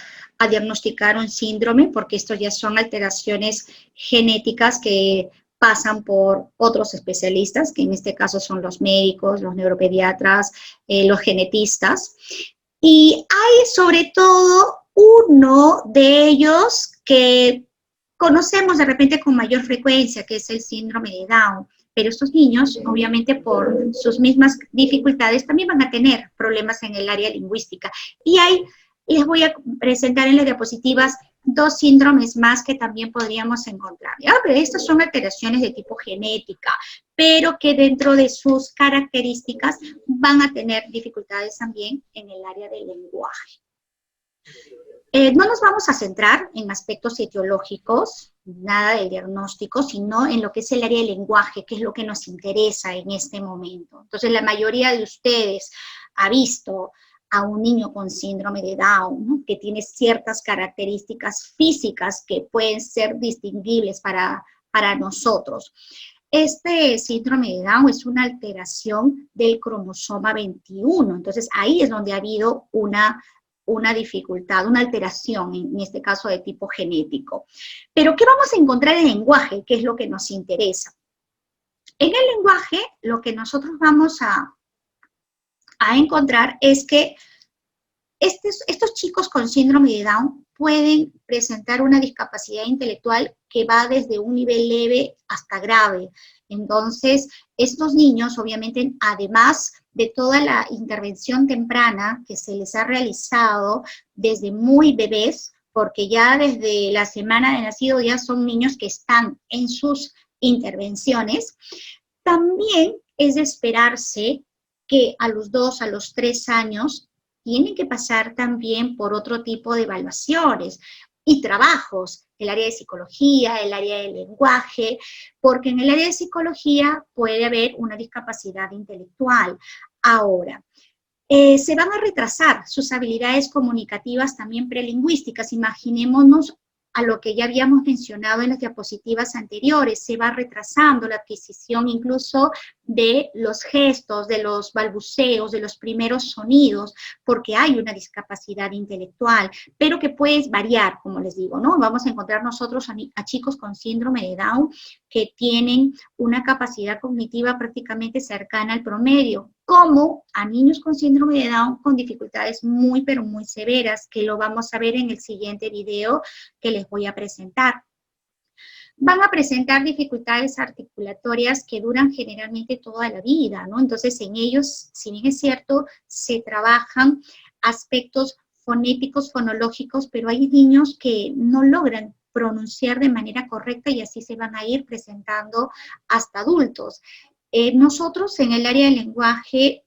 diagnosticar un síndrome, porque estos ya son alteraciones genéticas que pasan por otros especialistas, que en este caso son los médicos, los neuropediatras, los genetistas. Y hay sobre todo uno de ellos que conocemos de repente con mayor frecuencia, que es el síndrome de Down. Pero estos niños, obviamente por sus mismas dificultades, también van a tener problemas en el área lingüística. Y ahí les voy a presentar en las diapositivas dos síndromes más que también podríamos encontrar. ¿Ya? Pero estas son alteraciones de tipo genética, pero que dentro de sus características van a tener dificultades también en el área del lenguaje. No nos vamos a centrar en aspectos etiológicos, nada del diagnóstico, sino en lo que es el área del lenguaje, que es lo que nos interesa en este momento. Entonces, la mayoría de ustedes ha visto a un niño con síndrome de Down, ¿no? Que tiene ciertas características físicas que pueden ser distinguibles para nosotros. Este síndrome de Down es una alteración del cromosoma 21, entonces ahí es donde ha habido una dificultad, una alteración, en este caso de tipo genético. Pero, ¿qué vamos a encontrar en el lenguaje? ¿Qué es lo que nos interesa? En el lenguaje, lo que nosotros vamos a encontrar es que estos chicos con síndrome de Down pueden presentar una discapacidad intelectual que va desde un nivel leve hasta grave. Entonces, estos niños, obviamente, además de toda la intervención temprana que se les ha realizado desde muy bebés, porque ya desde la semana de nacido ya son niños que están en sus intervenciones, también es de esperarse que a los 2, a los 3 años, tienen que pasar también por otro tipo de evaluaciones y trabajos, el área de psicología, el área del lenguaje, porque en el área de psicología puede haber una discapacidad intelectual. Ahora, se van a retrasar sus habilidades comunicativas también prelingüísticas. Imaginémonos a lo que ya habíamos mencionado en las diapositivas anteriores, se va retrasando la adquisición incluso de los gestos, de los balbuceos, de los primeros sonidos, porque hay una discapacidad intelectual, pero que puede variar, como les digo, ¿no? Vamos a encontrar nosotros a chicos con síndrome de Down que tienen una capacidad cognitiva prácticamente cercana al promedio, como a niños con síndrome de Down con dificultades muy, pero muy severas, que lo vamos a ver en el siguiente video que les voy a presentar. Van a presentar dificultades articulatorias que duran generalmente toda la vida, ¿no? Entonces, en ellos, si bien es cierto, se trabajan aspectos fonéticos, fonológicos, pero hay niños que no logran pronunciar de manera correcta y así se van a ir presentando hasta adultos. Nosotros en el área del lenguaje,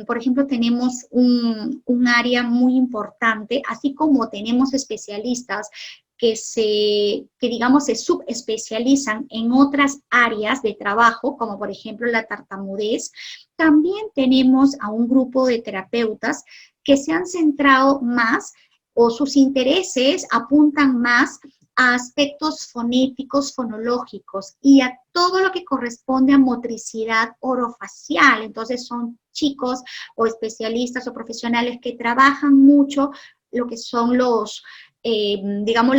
por ejemplo, tenemos un área muy importante, así como tenemos especialistas que digamos se subespecializan en otras áreas de trabajo, como por ejemplo la tartamudez. También tenemos a un grupo de terapeutas que se han centrado más, o sus intereses apuntan más a aspectos fonéticos, fonológicos y a todo lo que corresponde a motricidad orofacial. Entonces son chicos o especialistas o profesionales que trabajan mucho lo que son los digamos,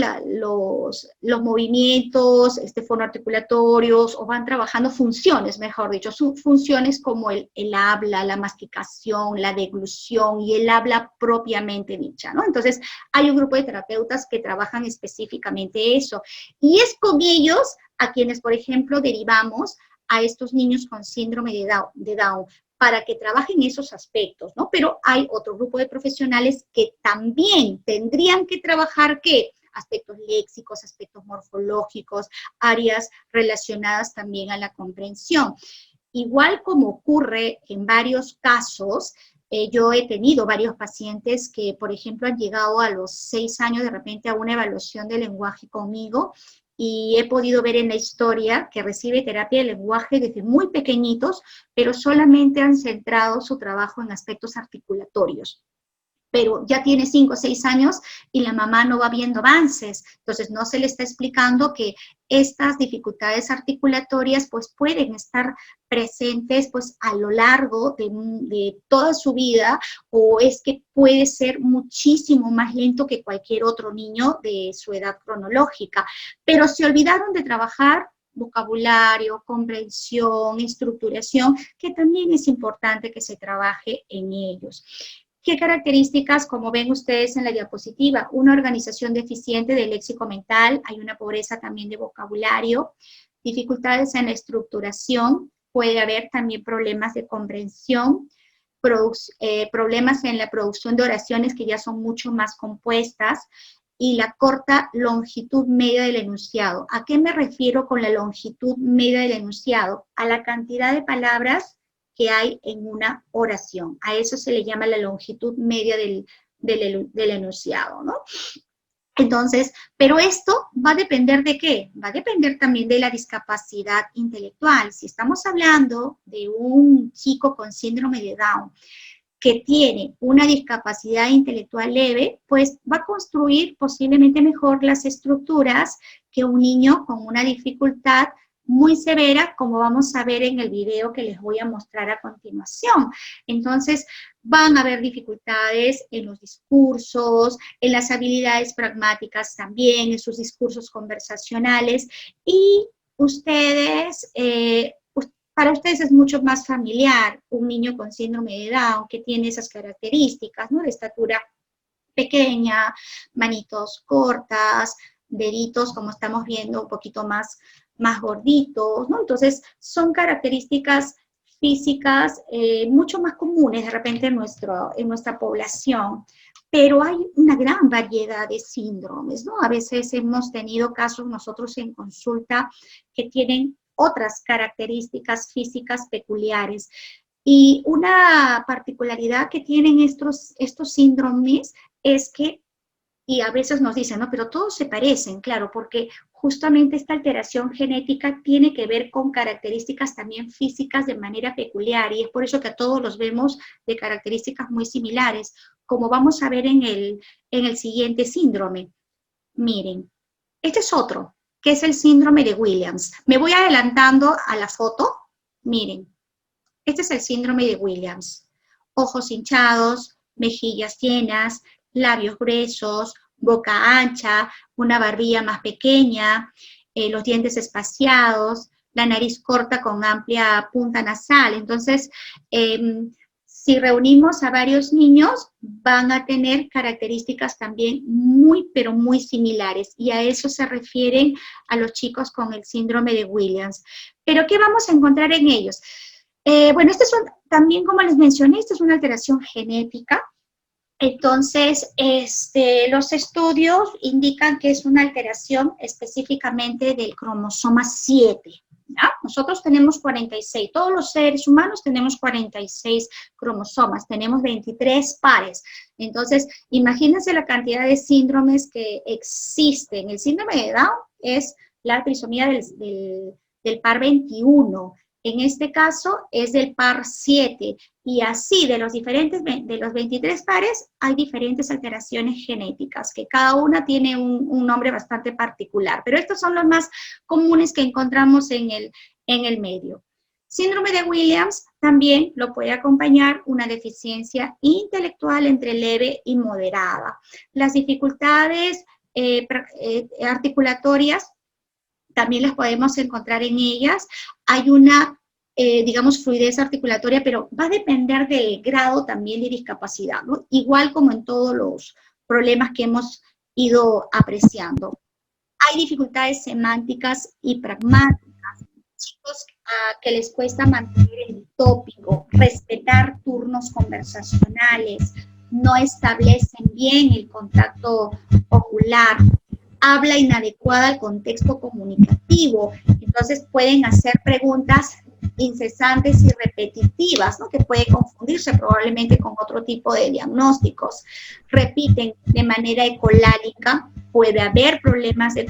los movimientos fonoarticulatorios, o van trabajando funciones, mejor dicho, funciones como el habla, la masticación, la deglución y el habla propiamente dicha, ¿no? Entonces, hay un grupo de terapeutas que trabajan específicamente eso, y es con ellos a quienes, por ejemplo, derivamos a estos niños con síndrome de Down, para que trabajen esos aspectos, ¿no? Pero hay otro grupo de profesionales que también tendrían que trabajar, ¿qué? Aspectos léxicos, aspectos morfológicos, áreas relacionadas también a la comprensión. Igual como ocurre en varios casos, yo he tenido varios pacientes que, por ejemplo, han llegado a los 6 años de repente a una evaluación de lenguaje conmigo, y he podido ver en la historia que recibe terapia de lenguaje desde muy pequeñitos, pero solamente han centrado su trabajo en aspectos articulatorios. Pero ya tiene 5 o 6 años y la mamá no va viendo avances, entonces no se le está explicando que estas dificultades articulatorias pues pueden estar presentes pues a lo largo de toda su vida, o es que puede ser muchísimo más lento que cualquier otro niño de su edad cronológica, pero se olvidaron de trabajar vocabulario, comprensión, estructuración, que también es importante que se trabaje en ellos. ¿Qué características, como ven ustedes en la diapositiva? Una organización deficiente del léxico mental, hay una pobreza también de vocabulario, dificultades en la estructuración, puede haber también problemas de comprensión, problemas en la producción de oraciones que ya son mucho más compuestas, y la corta longitud media del enunciado. ¿A qué me refiero con la longitud media del enunciado? A la cantidad de palabras que hay en una oración. A eso se le llama la longitud media del enunciado, ¿no? Entonces, pero esto va a depender ¿de qué? Va a depender también de la discapacidad intelectual. Si estamos hablando de un chico con síndrome de Down que tiene una discapacidad intelectual leve, pues va a construir posiblemente mejor las estructuras que un niño con una dificultad muy severa, como vamos a ver en el video que les voy a mostrar a continuación. Entonces, van a haber dificultades en los discursos, en las habilidades pragmáticas también, en sus discursos conversacionales, y ustedes, para ustedes es mucho más familiar un niño con síndrome de Down que tiene esas características, ¿no? De estatura pequeña, manitos cortas, deditos, como estamos viendo, un poquito más gorditos, ¿no? Entonces, son características físicas mucho más comunes de repente en nuestra población, pero hay una gran variedad de síndromes, ¿no? A veces hemos tenido casos nosotros en consulta que tienen otras características físicas peculiares. Y una particularidad que tienen estos síndromes es que, y a veces nos dicen, no, pero todos se parecen, claro, porque justamente esta alteración genética tiene que ver con características también físicas de manera peculiar, y es por eso que a todos los vemos de características muy similares, como vamos a ver en el siguiente síndrome. Miren, este es otro, que es el síndrome de Williams. Me voy adelantando a la foto. Miren, este es el síndrome de Williams. Ojos hinchados, mejillas llenas, labios gruesos, boca ancha, una barbilla más pequeña, los dientes espaciados, la nariz corta con amplia punta nasal. Entonces, si reunimos a varios niños, van a tener características también muy, pero muy similares, y a eso se refieren a los chicos con el síndrome de Williams. ¿Pero qué vamos a encontrar en ellos? Bueno, también, como les mencioné, esta es una alteración genética. Entonces, los estudios indican que es una alteración específicamente del cromosoma 7. ¿Ya? Nosotros tenemos 46, todos los seres humanos tenemos 46 cromosomas, tenemos 23 pares. Entonces, imagínense la cantidad de síndromes que existen. El síndrome de Down es la trisomía del par 21. En este caso es del par 7, y así de los 23 pares hay diferentes alteraciones genéticas, que cada una tiene un nombre bastante particular, pero estos son los más comunes que encontramos en el medio. Síndrome de Williams también lo puede acompañar una deficiencia intelectual entre leve y moderada. Las dificultades articulatorias también las podemos encontrar en ellas. Hay una, digamos, fluidez articulatoria, pero va a depender del grado también de discapacidad, ¿no? Igual como en todos los problemas que hemos ido apreciando. Hay dificultades semánticas y pragmáticas. Chicos que les cuesta mantener el tópico, respetar turnos conversacionales, no establecen bien el contacto ocular, habla inadecuada al contexto comunicativo, entonces pueden hacer preguntas incesantes y repetitivas, ¿no? Que puede confundirse probablemente con otro tipo de diagnósticos. Repiten de manera ecolálica, puede haber problemas de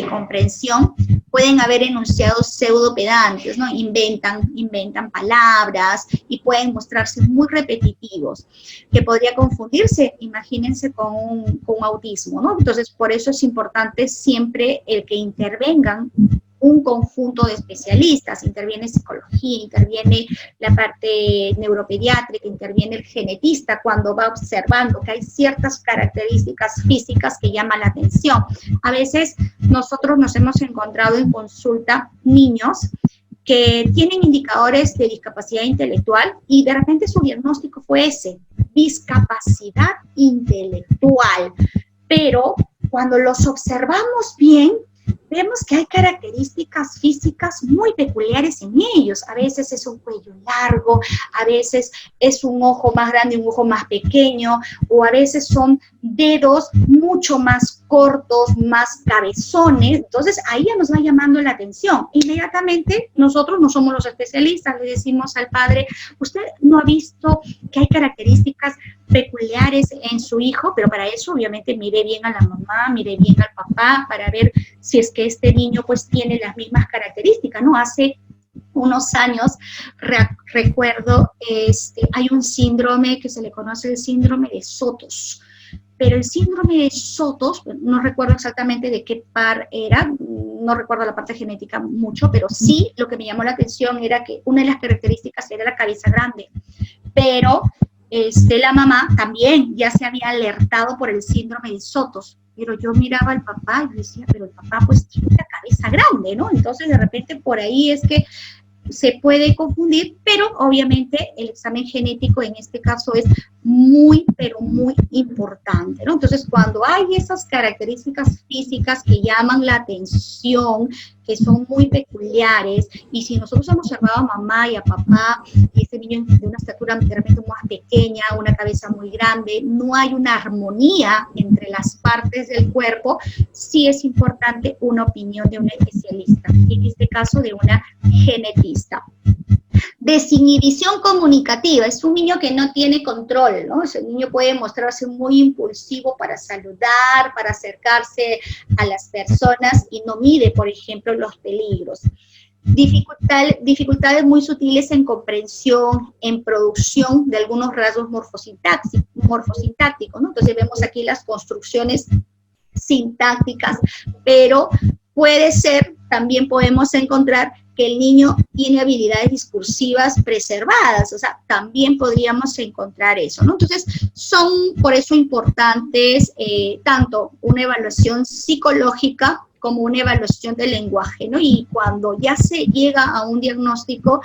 comprensión, pueden haber enunciados pseudopedantes, ¿no? Inventan palabras y pueden mostrarse muy repetitivos, que podría confundirse, imagínense, con autismo, ¿no? Entonces, por eso es importante siempre el que intervengan un conjunto de especialistas. Interviene psicología, interviene la parte neuropediátrica, interviene el genetista cuando va observando que hay ciertas características físicas que llaman la atención. A veces nosotros nos hemos encontrado en consulta niños que tienen indicadores de discapacidad intelectual y de repente su diagnóstico fue ese, discapacidad intelectual. Pero cuando los observamos bien, vemos que hay características físicas muy peculiares en ellos. A veces es un cuello largo, a veces es un ojo más grande, un ojo más pequeño, o a veces son dedos mucho más cortos, más cabezones. Entonces ahí ya nos va llamando la atención. Inmediatamente nosotros no somos los especialistas, le decimos al padre, usted no ha visto que hay características peculiares en su hijo, pero para eso obviamente mire bien a la mamá, mire bien al papá, para ver si es que este niño pues tiene las mismas características, ¿no? Hace unos años, recuerdo, hay un síndrome que se le conoce el síndrome de Sotos, pero el síndrome de Sotos, no recuerdo exactamente de qué par era, no recuerdo la parte genética mucho, pero sí lo que me llamó la atención era que una de las características era la cabeza grande, pero la mamá también ya se había alertado por el síndrome de Sotos, pero yo miraba al papá y decía, pero el papá pues tiene la cabeza grande, ¿no? Entonces de repente por ahí es que se puede confundir, pero obviamente el examen genético en este caso es muy, pero muy importante, ¿no? Entonces, cuando hay esas características físicas que llaman la atención, que son muy peculiares, y si nosotros hemos observado a mamá y a papá, y este niño de una estatura de repente más pequeña, una cabeza muy grande, no hay una armonía entre las partes del cuerpo, sí es importante una opinión de un especialista, en este caso de una genetista. Desinhibición comunicativa, es un niño que no tiene control, ¿no? Ese niño puede mostrarse muy impulsivo para saludar, para acercarse a las personas y no mide, por ejemplo, los peligros. Dificultades muy sutiles en comprensión, en producción de algunos rasgos morfosintácticos, ¿no? Entonces vemos aquí las construcciones sintácticas, pero puede ser, también podemos encontrar que el niño tiene habilidades discursivas preservadas, o sea, también podríamos encontrar eso, ¿no? Entonces, son por eso importantes tanto una evaluación psicológica como una evaluación del lenguaje, ¿no? Y cuando ya se llega a un diagnóstico,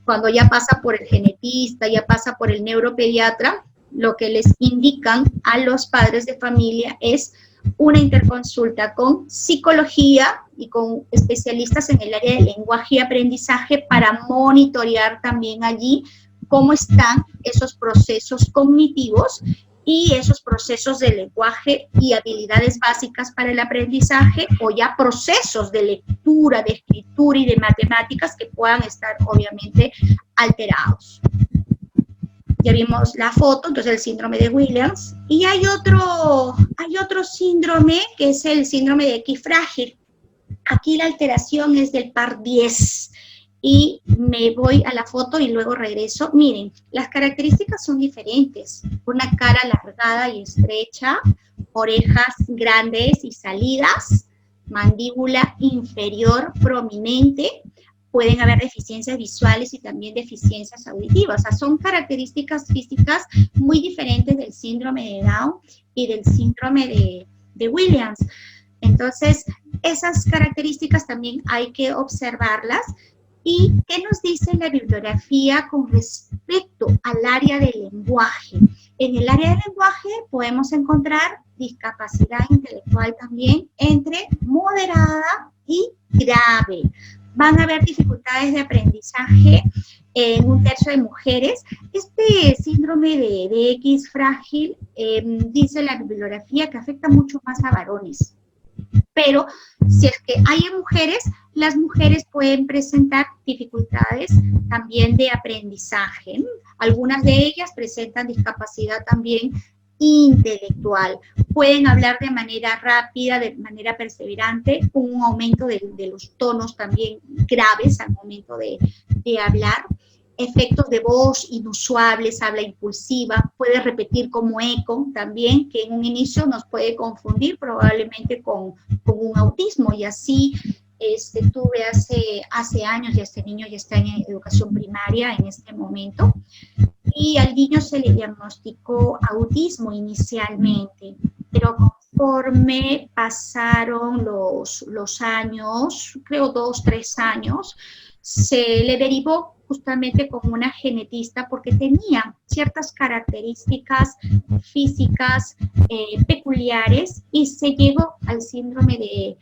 cuando ya pasa por el genetista, ya pasa por el neuropediatra, lo que les indican a los padres de familia es una interconsulta con psicología y con especialistas en el área de lenguaje y aprendizaje para monitorear también allí cómo están esos procesos cognitivos y esos procesos de lenguaje y habilidades básicas para el aprendizaje, o ya procesos de lectura, de escritura y de matemáticas que puedan estar obviamente alterados. Ya vimos la foto, entonces el síndrome de Williams, y hay otro síndrome que es el síndrome de X frágil. Aquí la alteración es del par 10, y me voy a la foto y luego regreso. Miren, las características son diferentes. Una cara alargada y estrecha, orejas grandes y salidas, mandíbula inferior prominente. Pueden haber deficiencias visuales y también deficiencias auditivas. O sea, son características físicas muy diferentes del síndrome de Down y del síndrome de Williams. Entonces, esas características también hay que observarlas. ¿Y qué nos dice la bibliografía con respecto al área del lenguaje? En el área del lenguaje podemos encontrar discapacidad intelectual también entre moderada y grave. Van a haber dificultades de aprendizaje en un tercio de mujeres. Este síndrome de X frágil, dice la bibliografía que afecta mucho más a varones. Pero si es que hay en mujeres, las mujeres pueden presentar dificultades también de aprendizaje. Algunas de ellas presentan discapacidad también intelectual. Pueden hablar de manera rápida, de manera perseverante, con un aumento de los tonos también graves al momento de hablar. Efectos de voz inusuales, habla impulsiva, puede repetir como eco también, que en un inicio nos puede confundir probablemente con un autismo, y así tuve hace años, y este niño ya está en educación primaria en este momento, y al niño se le diagnosticó autismo inicialmente, pero conforme pasaron los años, creo 2, 3 años, se le derivó justamente con una genetista porque tenía ciertas características físicas peculiares, y se llegó al síndrome de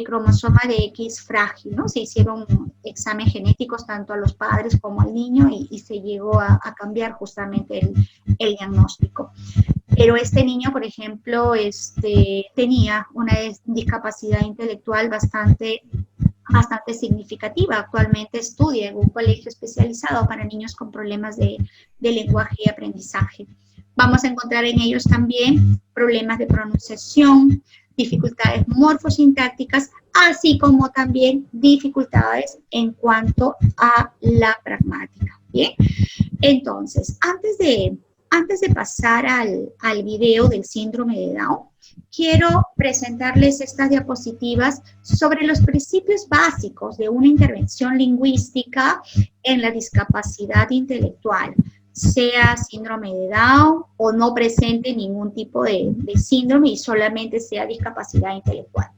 cromosoma de X frágil, ¿no? Se hicieron exámenes genéticos tanto a los padres como al niño y se llegó a cambiar justamente el diagnóstico. Pero este niño, por ejemplo, tenía una discapacidad intelectual bastante significativa. Actualmente estudia en un colegio especializado para niños con problemas de lenguaje y aprendizaje. Vamos a encontrar en ellos también problemas de pronunciación, dificultades morfosintácticas, así como también dificultades en cuanto a la pragmática. Bien, entonces, antes de pasar al video del síndrome de Down, quiero presentarles estas diapositivas sobre los principios básicos de una intervención lingüística en la discapacidad intelectual, sea síndrome de Down o no presente ningún tipo de síndrome y solamente sea discapacidad intelectual.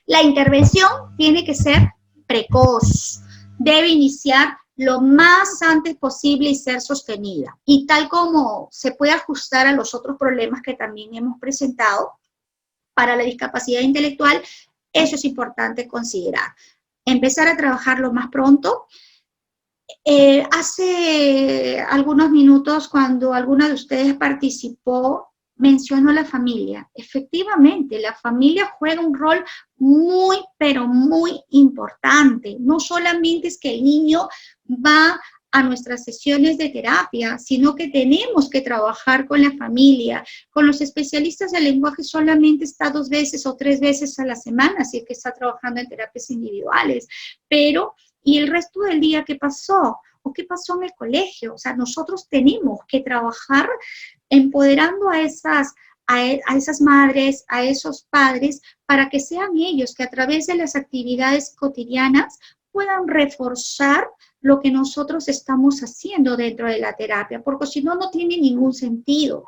La intervención tiene que ser precoz, debe iniciar lo más antes posible y ser sostenida. Y tal como se puede ajustar a los otros problemas que también hemos presentado para la discapacidad intelectual, eso es importante considerar. Empezar a trabajar lo más pronto. Hace algunos minutos, cuando alguna de ustedes participó, mencionó la familia. Efectivamente, la familia juega un rol muy, pero muy importante. No solamente es que el niño va a nuestras sesiones de terapia, sino que tenemos que trabajar con la familia. Con los especialistas del lenguaje solamente está 2 veces o 3 veces a la semana, si es que está trabajando en terapias individuales. Pero, ¿y el resto del día qué pasó? ¿O qué pasó en el colegio? O sea, nosotros tenemos que trabajar empoderando a esas madres, a esos padres, para que sean ellos que a través de las actividades cotidianas puedan reforzar lo que nosotros estamos haciendo dentro de la terapia, porque si no, no tiene ningún sentido.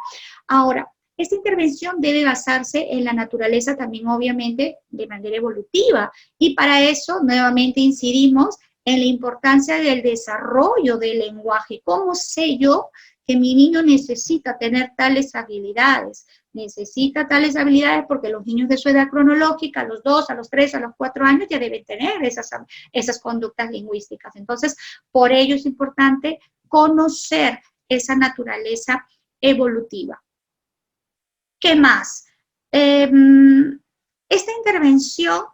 Ahora, esta intervención debe basarse en la naturaleza también, obviamente, de manera evolutiva, y para eso, nuevamente, incidimos en la importancia del desarrollo del lenguaje. ¿Cómo sé yo que mi niño necesita tener tales habilidades? Necesita tales habilidades porque los niños de su edad cronológica, a los 2, a los 3, a los 4 años, ya deben tener esas conductas lingüísticas. Entonces, por ello es importante conocer esa naturaleza evolutiva. ¿Qué más? Esta intervención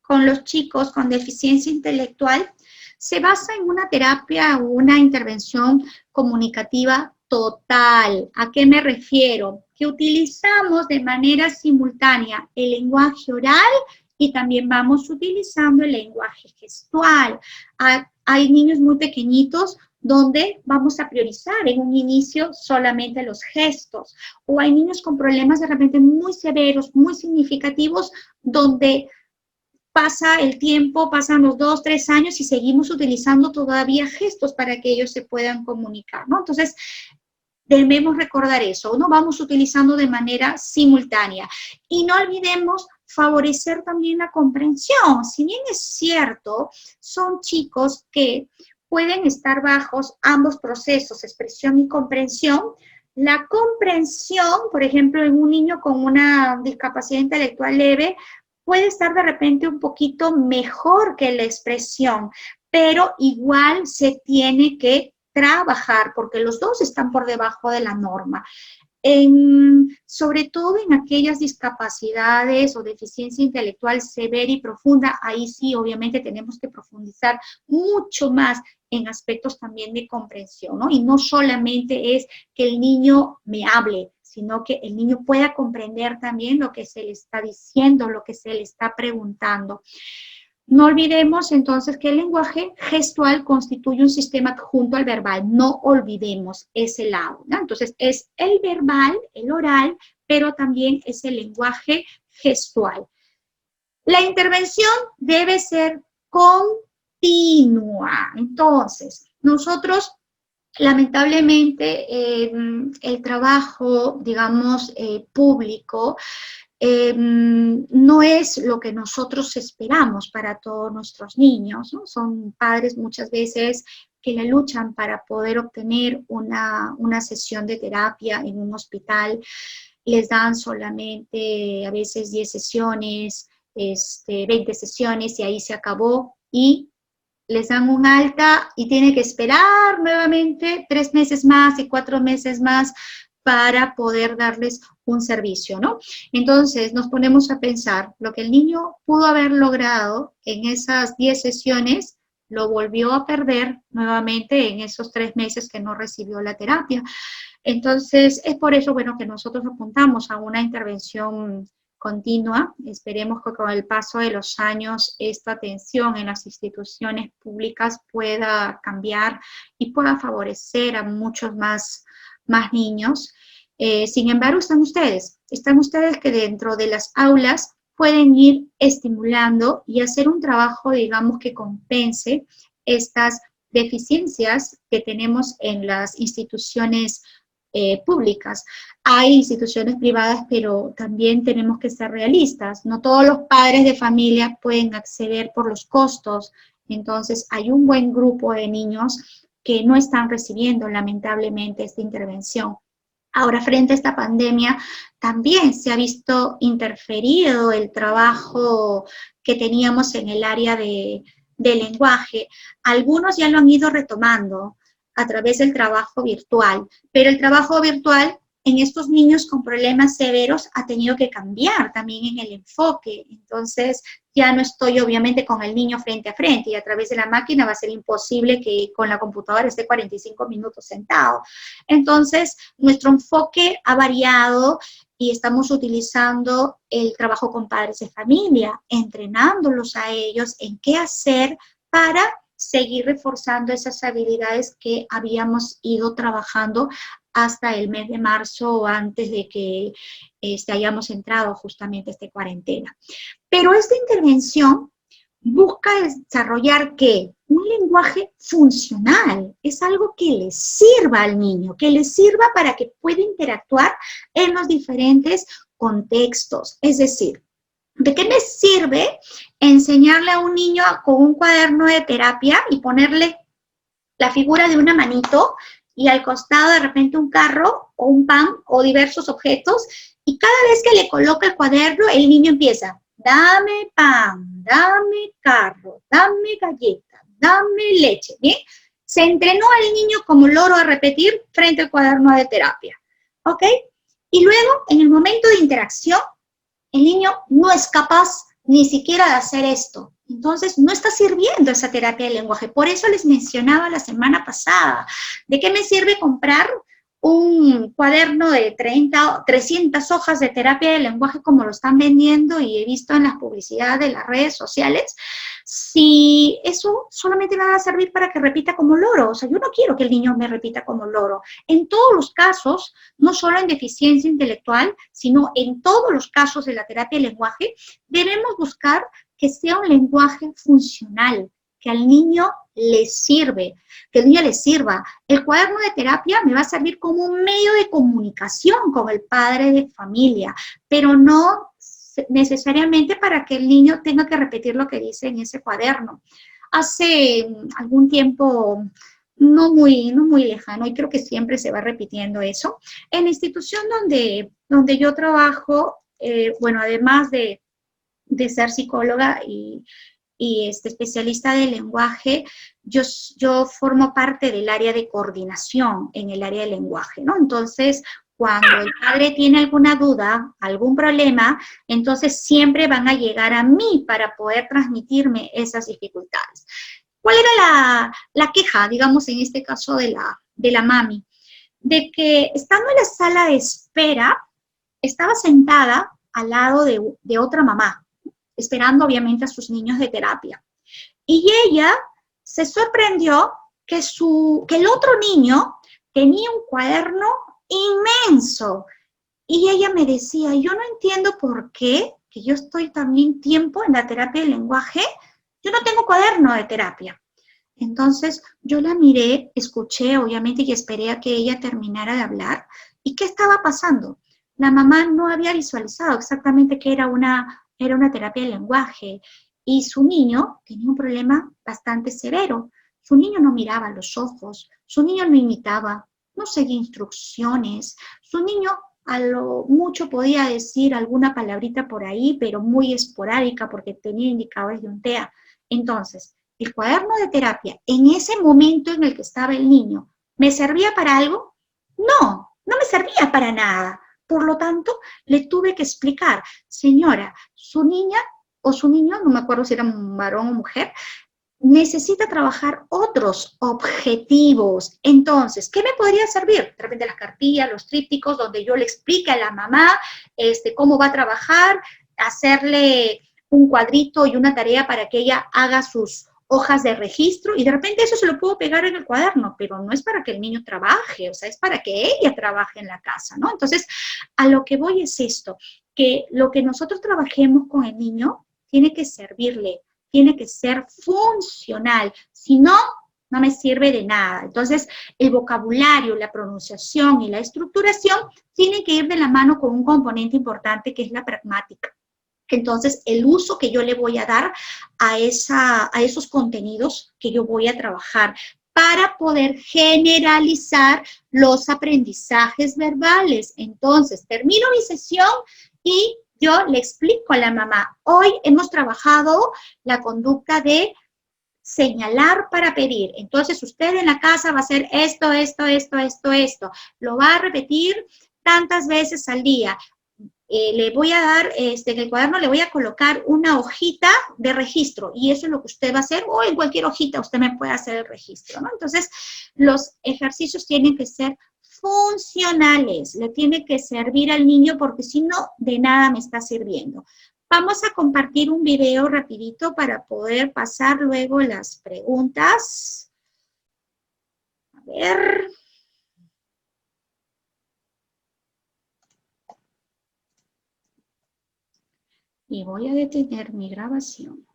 con los chicos con deficiencia intelectual se basa en una terapia o una intervención comunicativa total. ¿A qué me refiero? Que utilizamos de manera simultánea el lenguaje oral y también vamos utilizando el lenguaje gestual. Hay niños muy pequeñitos donde vamos a priorizar en un inicio solamente los gestos, o hay niños con problemas de repente muy severos, muy significativos, donde pasa el tiempo, pasan los 2, 3 años y seguimos utilizando todavía gestos para que ellos se puedan comunicar, ¿no? Entonces, debemos recordar eso, ¿no? Vamos utilizando de manera simultánea. Y no olvidemos favorecer también la comprensión. Si bien es cierto, son chicos que pueden estar bajos ambos procesos, expresión y comprensión. La comprensión, por ejemplo, en un niño con una discapacidad intelectual leve, puede estar de repente un poquito mejor que la expresión, pero igual se tiene que trabajar porque los dos están por debajo de la norma. Sobre todo en aquellas discapacidades o deficiencia intelectual severa y profunda, ahí sí obviamente tenemos que profundizar mucho más en aspectos también de comprensión, ¿no? Y no solamente es que el niño me hable, sino que el niño pueda comprender también lo que se le está diciendo, lo que se le está preguntando. No olvidemos entonces que el lenguaje gestual constituye un sistema adjunto al verbal. No olvidemos ese lado, ¿no? Entonces es el verbal, el oral, pero también es el lenguaje gestual. La intervención debe ser continua. Entonces, nosotros lamentablemente el trabajo, digamos, público, no es lo que nosotros esperamos para todos nuestros niños, ¿no? Son padres muchas veces que la luchan para poder obtener una sesión de terapia en un hospital. Les dan solamente a veces 10 sesiones, 20 sesiones y ahí se acabó, y les dan un alta y tiene que esperar nuevamente 3 meses más y 4 meses más para poder darles un servicio, ¿no? Entonces nos ponemos a pensar, lo que el niño pudo haber logrado en esas 10 sesiones, lo volvió a perder nuevamente en esos 3 meses que no recibió la terapia. Entonces, es por eso, bueno, que nosotros apuntamos a una intervención continua. Esperemos que con el paso de los años esta atención en las instituciones públicas pueda cambiar y pueda favorecer a muchos más niños. Sin embargo, están ustedes que dentro de las aulas pueden ir estimulando y hacer un trabajo, digamos, que compense estas deficiencias que tenemos en las instituciones públicas. Hay instituciones privadas, pero también tenemos que ser realistas. No todos los padres de familia pueden acceder por los costos. Entonces, hay un buen grupo de niños que no están recibiendo, lamentablemente, esta intervención. Ahora, frente a esta pandemia, también se ha visto interferido el trabajo que teníamos en el área de lenguaje. Algunos ya lo han ido retomando a través del trabajo virtual, pero el trabajo virtual en estos niños con problemas severos ha tenido que cambiar también en el enfoque. Entonces, ya no estoy obviamente con el niño frente a frente y a través de la máquina va a ser imposible que con la computadora esté 45 minutos sentado. Entonces, nuestro enfoque ha variado y estamos utilizando el trabajo con padres de familia, entrenándolos a ellos en qué hacer para seguir reforzando esas habilidades que habíamos ido trabajando hasta el mes de marzo o antes de que hayamos entrado justamente a esta cuarentena. Pero esta intervención busca desarrollar ¿qué? Un lenguaje funcional, es algo que le sirva al niño, que le sirva para que pueda interactuar en los diferentes contextos. Es decir, ¿de qué me sirve enseñarle a un niño con un cuaderno de terapia y ponerle la figura de una manito y al costado de repente un carro o un pan o diversos objetos, y cada vez que le coloca el cuaderno, el niño empieza, dame pan, dame carro, dame galleta, dame leche, ¿bien? Se entrenó al niño como loro a repetir frente al cuaderno de terapia, ¿ok? Y luego, en el momento de interacción, el niño no es capaz ni siquiera de hacer esto. Entonces, no está sirviendo esa terapia de lenguaje. Por eso les mencionaba la semana pasada, ¿de qué me sirve comprar un cuaderno de 30 o 300 hojas de terapia de lenguaje como lo están vendiendo y he visto en las publicidades de las redes sociales, si eso solamente le va a servir para que repita como loro? O sea, yo no quiero que el niño me repita como loro. En todos los casos, no solo en deficiencia intelectual, sino en todos los casos de la terapia de lenguaje, debemos buscar que sea un lenguaje funcional, que al niño le sirve, que el niño le sirva. El cuaderno de terapia me va a servir como un medio de comunicación con el padre de familia, pero no necesariamente para que el niño tenga que repetir lo que dice en ese cuaderno. Hace algún tiempo, no muy lejano, y creo que siempre se va repitiendo eso, en la institución donde yo trabajo, bueno, además de ser psicóloga y especialista de lenguaje, yo formo parte del área de coordinación en el área de lenguaje, ¿no? Entonces, cuando el padre tiene alguna duda, algún problema, entonces siempre van a llegar a mí para poder transmitirme esas dificultades. ¿Cuál era la queja, digamos, en este caso de la mami? De que estando en la sala de espera, estaba sentada al lado de otra mamá, esperando obviamente a sus niños de terapia. Y ella se sorprendió que el otro niño tenía un cuaderno inmenso. Y ella me decía, yo no entiendo por qué, que yo estoy también tiempo en la terapia de lenguaje, yo no tengo cuaderno de terapia. Entonces yo la miré, escuché obviamente y esperé a que ella terminara de hablar. ¿Y qué estaba pasando? La mamá no había visualizado exactamente que era una terapia de lenguaje y su niño tenía un problema bastante severo. Su niño no miraba a los ojos, su niño no imitaba, no seguía instrucciones, su niño a lo mucho podía decir alguna palabrita por ahí, pero muy esporádica porque tenía indicadores de un TEA. Entonces, el cuaderno de terapia, en ese momento en el que estaba el niño, ¿me servía para algo? No, no me servía para nada. Por lo tanto, le tuve que explicar, señora, su niña o su niño, no me acuerdo si era un varón o mujer, necesita trabajar otros objetivos. Entonces, ¿qué me podría servir? De repente las cartillas, los trípticos, donde yo le explique a la mamá cómo va a trabajar, hacerle un cuadrito y una tarea para que ella haga sus hojas de registro, y de repente eso se lo puedo pegar en el cuaderno, pero no es para que el niño trabaje, o sea, es para que ella trabaje en la casa, ¿no? Entonces, a lo que voy es esto, que lo que nosotros trabajemos con el niño tiene que servirle, tiene que ser funcional, si no, no me sirve de nada. Entonces, el vocabulario, la pronunciación y la estructuración tienen que ir de la mano con un componente importante que es la pragmática. Entonces, el uso que yo le voy a dar a esos contenidos que yo voy a trabajar para poder generalizar los aprendizajes verbales. Entonces, termino mi sesión y yo le explico a la mamá, hoy hemos trabajado la conducta de señalar para pedir. Entonces, usted en la casa va a hacer esto. Lo va a repetir tantas veces al día. Le voy a dar, en el cuaderno le voy a colocar una hojita de registro y eso es lo que usted va a hacer, o en cualquier hojita usted me puede hacer el registro, ¿no? Entonces, los ejercicios tienen que ser funcionales, le tiene que servir al niño porque si no, de nada me está sirviendo. Vamos a compartir un video rapidito para poder pasar luego las preguntas. A ver. Y voy a detener mi grabación.